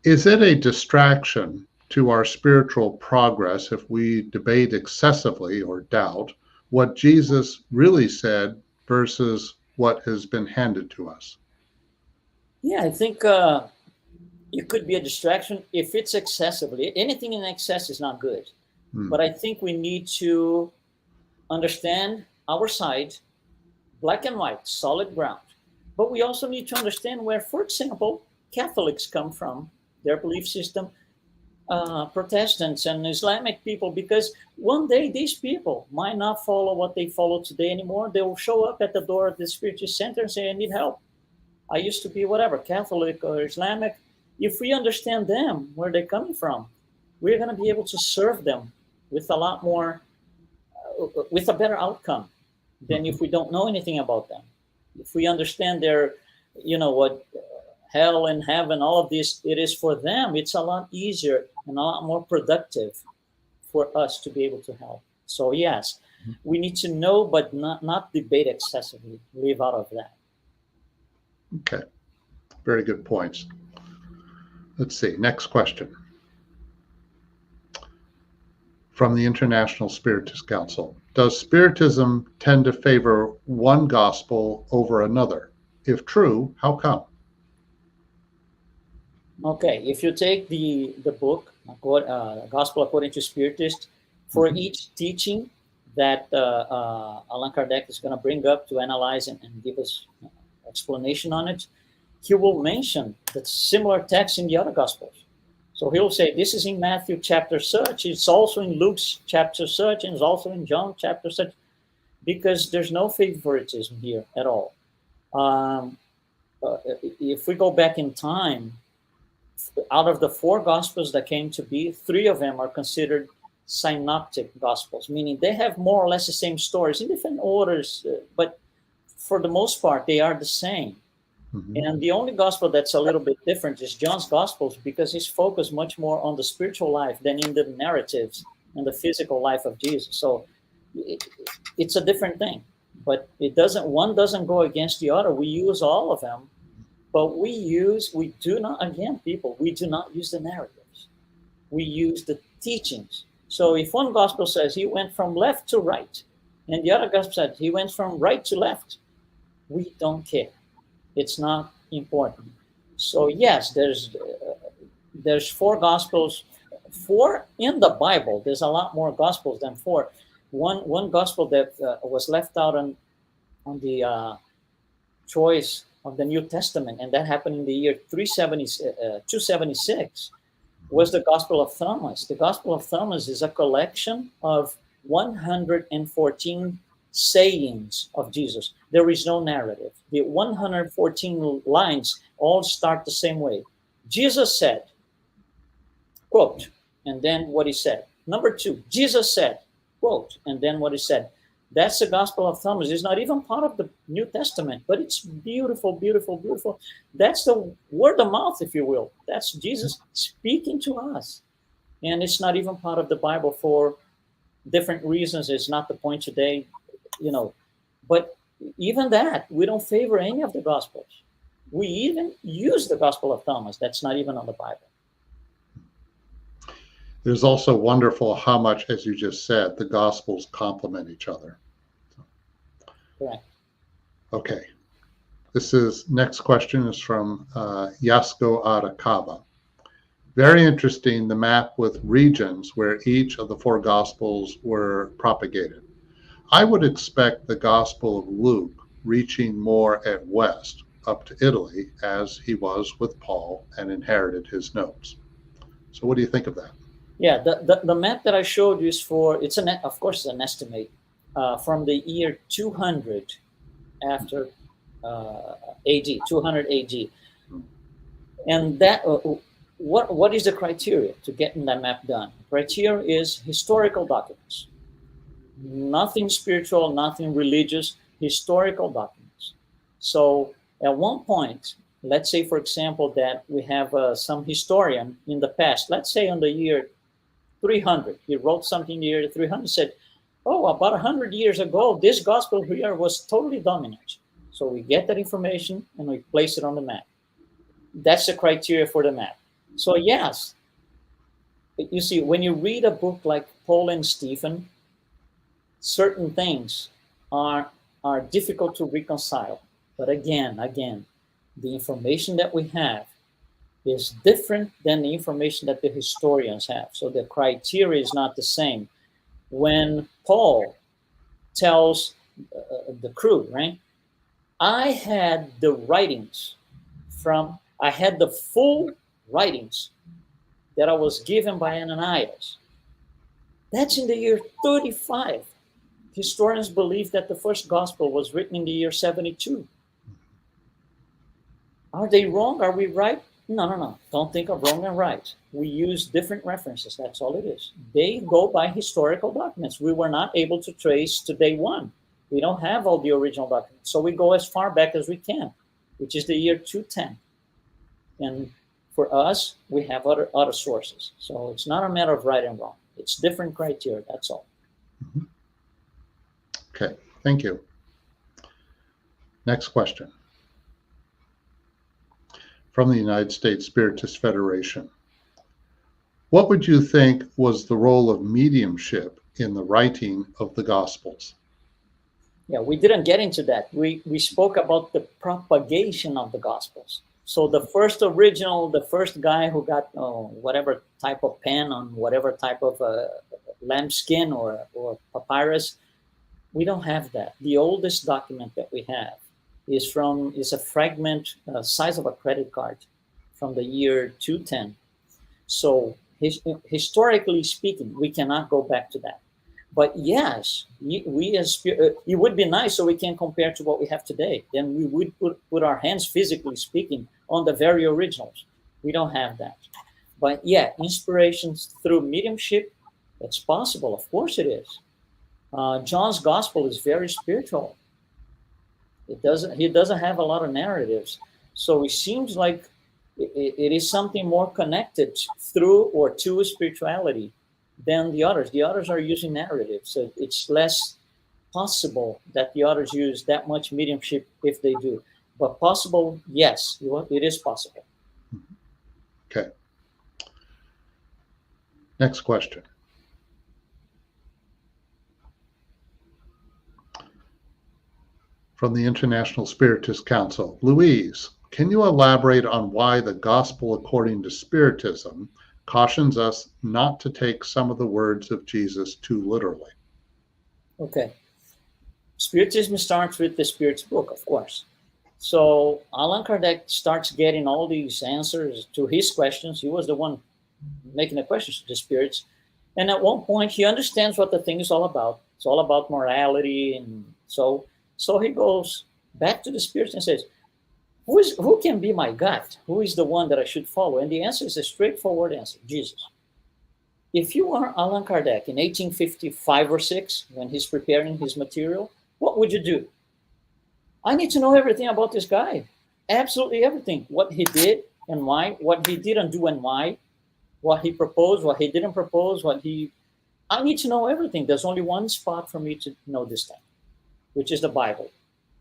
Speaker 1: Is it a distraction to our spiritual progress if we debate excessively or doubt what Jesus really said versus what has been handed to us?
Speaker 2: Yeah, I think it could be a distraction if it's excessively. Anything in excess is not good. But I think we need to understand our side, black and white, solid ground. But we also need to understand where, for example, Catholics come from, their belief system, Protestants and Islamic people, because one day these people might not follow what they follow today anymore. They will show up at the door of the Spiritist Center and say, I need help. I used to be whatever, Catholic or Islamic. If we understand them, where they're coming from, we're going to be able to serve them with a lot more, with a better outcome than if we don't know anything about them. If we understand their, what hell and heaven, all of this, it is for them. It's a lot easier and a lot more productive for us to be able to help. So yes, we need to know, but not debate excessively. Leave out of that.
Speaker 1: Okay, very good points. Let's see, next question. From the International Spiritist Council. Does Spiritism tend to favor one gospel over another? If true, how come?
Speaker 2: Okay, if you take the book, Gospel According to Spiritist, for each teaching that Allan Kardec is going to bring up to analyze and give us explanation on it, he will mention the similar text in the other Gospels. So he'll say, this is in Matthew chapter such, it's also in Luke's chapter such, and it's also in John chapter such, because there's no favoritism here at all. If we go back in time, out of the 4 Gospels that came to be, 3 of them are considered synoptic Gospels, meaning they have more or less the same stories in different orders, but for the most part, they are the same. And the only gospel that's a little bit different is John's Gospels, because he's focused much more on the spiritual life than in the narratives and the physical life of Jesus. So it's a different thing, but one doesn't go against the other. We use all of them, but we do not use the narratives. We use the teachings. So if one gospel says he went from left to right, and the other gospel said he went from right to left, we don't care. It's not important. So yes, there's 4 Gospels. 4 in the Bible. There's a lot more Gospels than 4. One Gospel that was left out on the choice of the New Testament, and that happened in the year 276, was the Gospel of Thomas. The Gospel of Thomas is a collection of 114 sayings of Jesus. There is no narrative. The 114 lines all start the same way. Jesus said, quote, and then what he said. Number 2, Jesus said, quote, and then what he said. That's the Gospel of Thomas. It's not even part of the New Testament, but it's beautiful, beautiful, beautiful. That's the word of mouth, if you will. That's Jesus speaking to us. And it's not even part of the Bible for different reasons. It's not the point today. But even that, we don't favor any of the Gospels. We even use the Gospel of Thomas. That's not even on the Bible.
Speaker 1: It is also wonderful how much, as you just said, the Gospels complement each other.
Speaker 2: Correct.
Speaker 1: Okay. Next question is from Yasko Arakawa. Very interesting, the map with regions where each of the 4 Gospels were propagated. I would expect the Gospel of Luke reaching more at west, up to Italy, as he was with Paul and inherited his notes. So what do you think of that?
Speaker 2: Yeah, the map that I showed you is for, it's an, of course, it's an estimate from the year 200 after AD, 200 AD. And that, what is the criteria to getting that map done? Criteria is historical documents. Nothing spiritual, nothing religious, historical documents. So at one point, let's say, for example, that we have some historian in the past, let's say on the year 300, he wrote something in the year 300, said, oh, about 100 years ago, this gospel here was totally dominant. So we get that information and we place it on the map. That's the criteria for the map. So yes, you see, when you read a book like Paul and Stephen, certain things are difficult to reconcile. But again, the information that we have is different than the information that the historians have. So the criteria is not the same. When Paul tells the crew, right, I had the full writings that I was given by Ananias. That's in the year 35. Historians believe that the first gospel was written in the year 72. Are they wrong? Are we right? No. Don't think of wrong and right. We use different references. That's all it is. They go by historical documents. We were not able to trace to day one. We don't have all the original documents. So we go as far back as we can, which is the year 210. And for us, we have other sources. So it's not a matter of right and wrong. It's different criteria. That's all.
Speaker 1: Mm-hmm. Okay, thank you. Next question. From the United States Spiritist Federation. What would you think was the role of mediumship in the writing of the Gospels?
Speaker 2: Yeah, we didn't get into that. We spoke about the propagation of the Gospels. So the first guy who got whatever type of pen on whatever type of lambskin or papyrus, we don't have that. The oldest document that we have is a fragment size of a credit card from the year 210. So historically speaking, we cannot go back to that. But yes, it would be nice so we can compare to what we have today. Then we would put our hands, physically speaking, on the very originals. We don't have that. But yeah, inspirations through mediumship, it's possible. Of course it is. John's gospel is very spiritual. He doesn't have a lot of narratives. So it seems like it is something more connected through or to spirituality than the others. The others are using narratives. So it's less possible that the others use that much mediumship if they do. But possible, yes, it is possible.
Speaker 1: Okay. Next question. From the International Spiritist Council. Luiz, can you elaborate on why the Gospel according to Spiritism cautions us not to take some of the words of Jesus too literally?
Speaker 2: Okay. Spiritism starts with the Spirit's book, of course. So Allan Kardec starts getting all these answers to his questions. He was the one making the questions to the spirits. And at one point, he understands what the thing is all about. It's all about morality. And so he goes back to the spirits and says, who can be my God? Who is the one that I should follow? And the answer is a straightforward answer, Jesus. If you are Allan Kardec in 1855 or 6, when he's preparing his material, what would you do? I need to know everything about this guy. Absolutely everything. What he did and why, what he didn't do and why, what he proposed, what he didn't propose, I need to know everything. There's only one spot for me to know this thing, which is the Bible.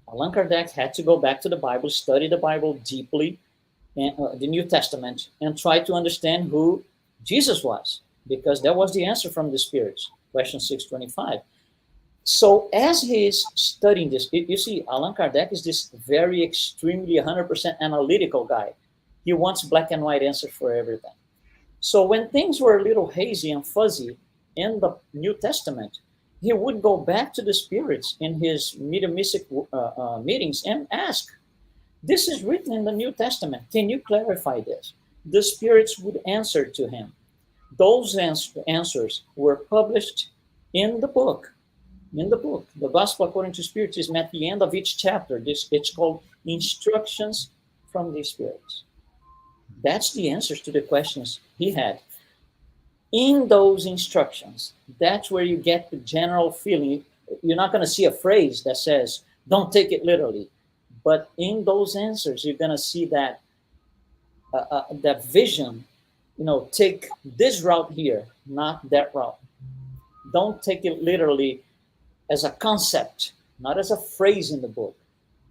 Speaker 2: Allan Kardec had to go back to the Bible, study the Bible deeply, and the New Testament, and try to understand who Jesus was, because that was the answer from the spirits. Question 625. So as he's studying this, you see, Allan Kardec is this very extremely 100% analytical guy. He wants black and white answers for everything. So when things were a little hazy and fuzzy in the New Testament, he would go back to the spirits in his mediumistic meetings and ask, this is written in the New Testament. Can you clarify this? The spirits would answer to him. Those answers were published in the book. In the book, The Gospel According to Spiritism, at the end of each chapter, it's called Instructions from the Spirits. That's the answers to the questions he had. In those instructions, that's where you get the general feeling. You're not going to see a phrase that says, don't take it literally. But in those answers, you're going to see that that vision, take this route here, not that route. Don't take it literally as a concept, not as a phrase in the book.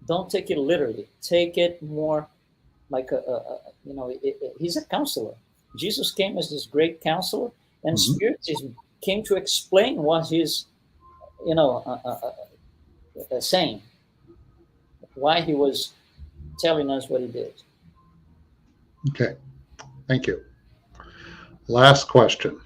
Speaker 2: Don't take it literally. Take it more like he's a counselor. Jesus came as this great counselor, and Spiritism came to explain what he's, saying, why he was telling us what he did.
Speaker 1: Okay, thank you. Last question.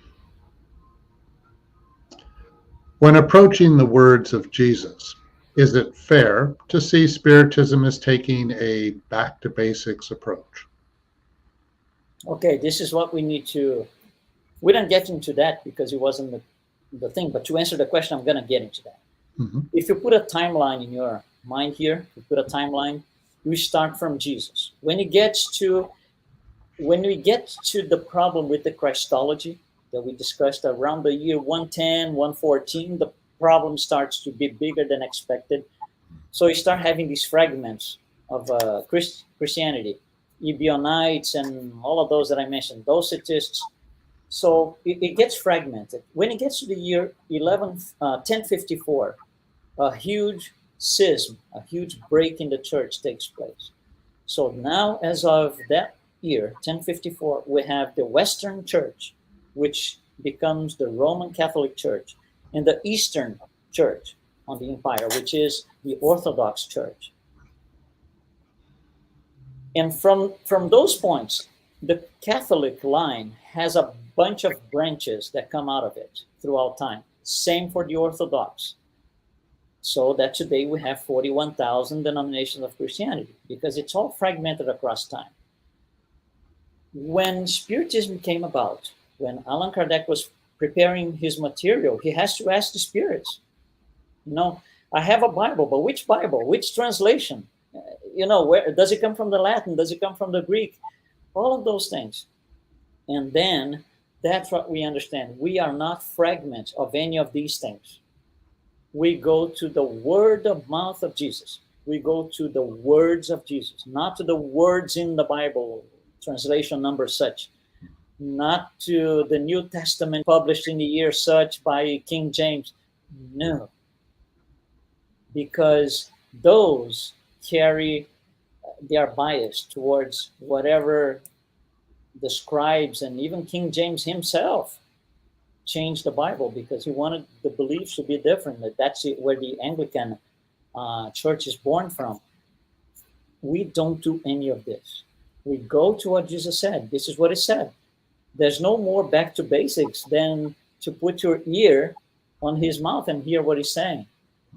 Speaker 1: When approaching the words of Jesus, is it fair to see Spiritism as taking a back to basics approach?
Speaker 2: Okay, this is what we need to, we don't get into that because it wasn't the thing, but to answer the question, I'm going to get into that. If you put a timeline in your mind here, you put a timeline, we start from Jesus. When we get to the problem with the Christology that we discussed around the year 110, 114, the problem starts to be bigger than expected. So you start having these fragments of Christianity, Ebionites and all of those that I mentioned, Docetists. So it gets fragmented. When it gets to the year 1054, a huge schism, a huge break in the church takes place. So now, as of that year, 1054, we have the Western Church, which becomes the Roman Catholic Church, and the Eastern Church on the empire, which is the Orthodox Church. And from those points, the Catholic line has a bunch of branches that come out of it throughout time. Same for the Orthodox. So that today we have 41,000 denominations of Christianity because it's all fragmented across time. When Spiritism came about, when Allan Kardec was preparing his material, he has to ask the spirits, I have a Bible, but which Bible? Which translation? Where does it come from? The Latin? Does it come from the Greek? All of those things. And then that's what we understand. We are not fragments of any of these things. We go to the word of mouth of Jesus. We go to the words of Jesus, not to the words in the Bible, translation number such, not to the New Testament published in the year such by King James. No. Because those they are biased towards whatever the scribes and even King James himself changed the Bible because he wanted the beliefs to be different. That's where the Anglican church is born from. We don't do any of this. We go to what Jesus said. This is what he said. There's no more back to basics than to put your ear on his mouth and hear what he's saying.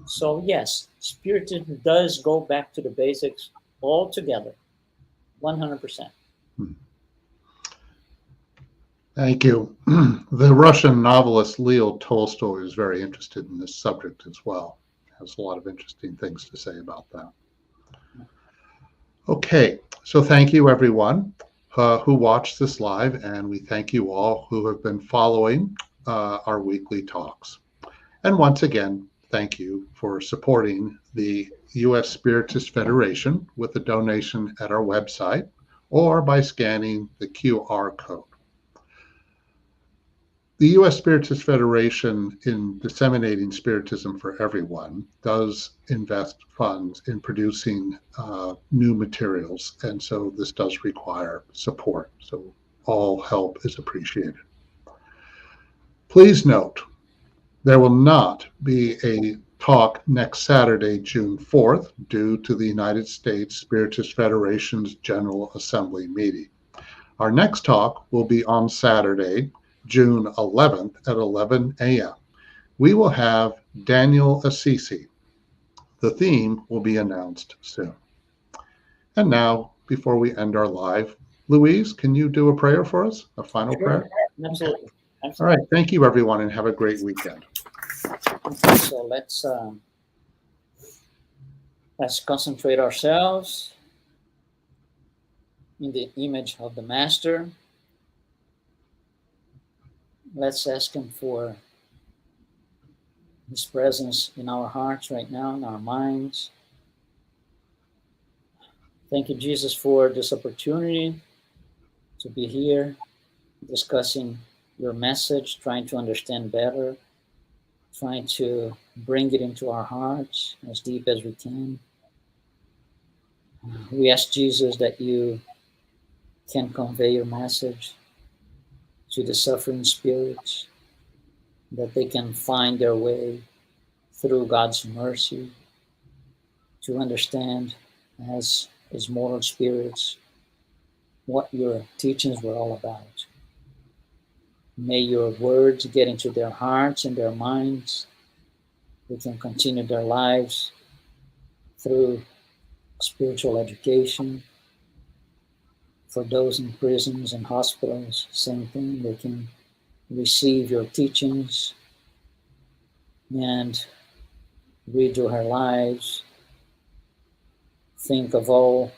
Speaker 2: So yes, Spiritism does go back to the basics altogether, 100%.
Speaker 1: Thank you. The Russian novelist Leo Tolstoy is very interested in this subject as well. Has a lot of interesting things to say about that. Okay, so thank you everyone who watched this live, and we thank you all who have been following our weekly talks. And once again, thank you for supporting the U.S. Spiritist Federation with a donation at our website or by scanning the QR code. The U.S. Spiritist Federation, in disseminating Spiritism for everyone, does invest funds in producing new materials, and so this does require support. So all help is appreciated. Please note, there will not be a talk next Saturday, June 4th, due to the United States Spiritist Federation's General Assembly meeting. Our next talk will be on Saturday, June 11th at 11 a.m. We will have Daniel Assisi. The theme will be announced soon. And now, before we end our live, Louise, can you do a prayer for us? A final prayer?
Speaker 2: Absolutely.
Speaker 1: All right. Thank you, everyone, and have a great weekend.
Speaker 2: Okay, so let's concentrate ourselves in the image of the Master. Let's ask him for his presence in our hearts right now, in our minds. Thank you, Jesus, for this opportunity to be here discussing your message, trying to understand better, trying to bring it into our hearts as deep as we can. We ask Jesus that you can convey your message to the suffering spirits, that they can find their way through God's mercy to understand as mortal spirits what your teachings were all about. May your words get into their hearts and their minds. They can continue their lives through spiritual education. For those in prisons and hospitals, same thing. They can receive your teachings and read your lives. Think of all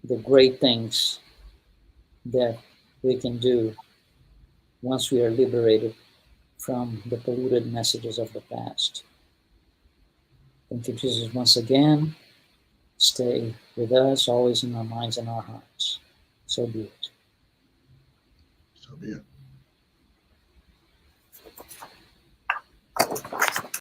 Speaker 2: the great things that we can do once we are liberated from the polluted messages of the past. Thank you, Jesus, once again. Stay with us, always in our minds and our hearts. So be it.
Speaker 1: So be it.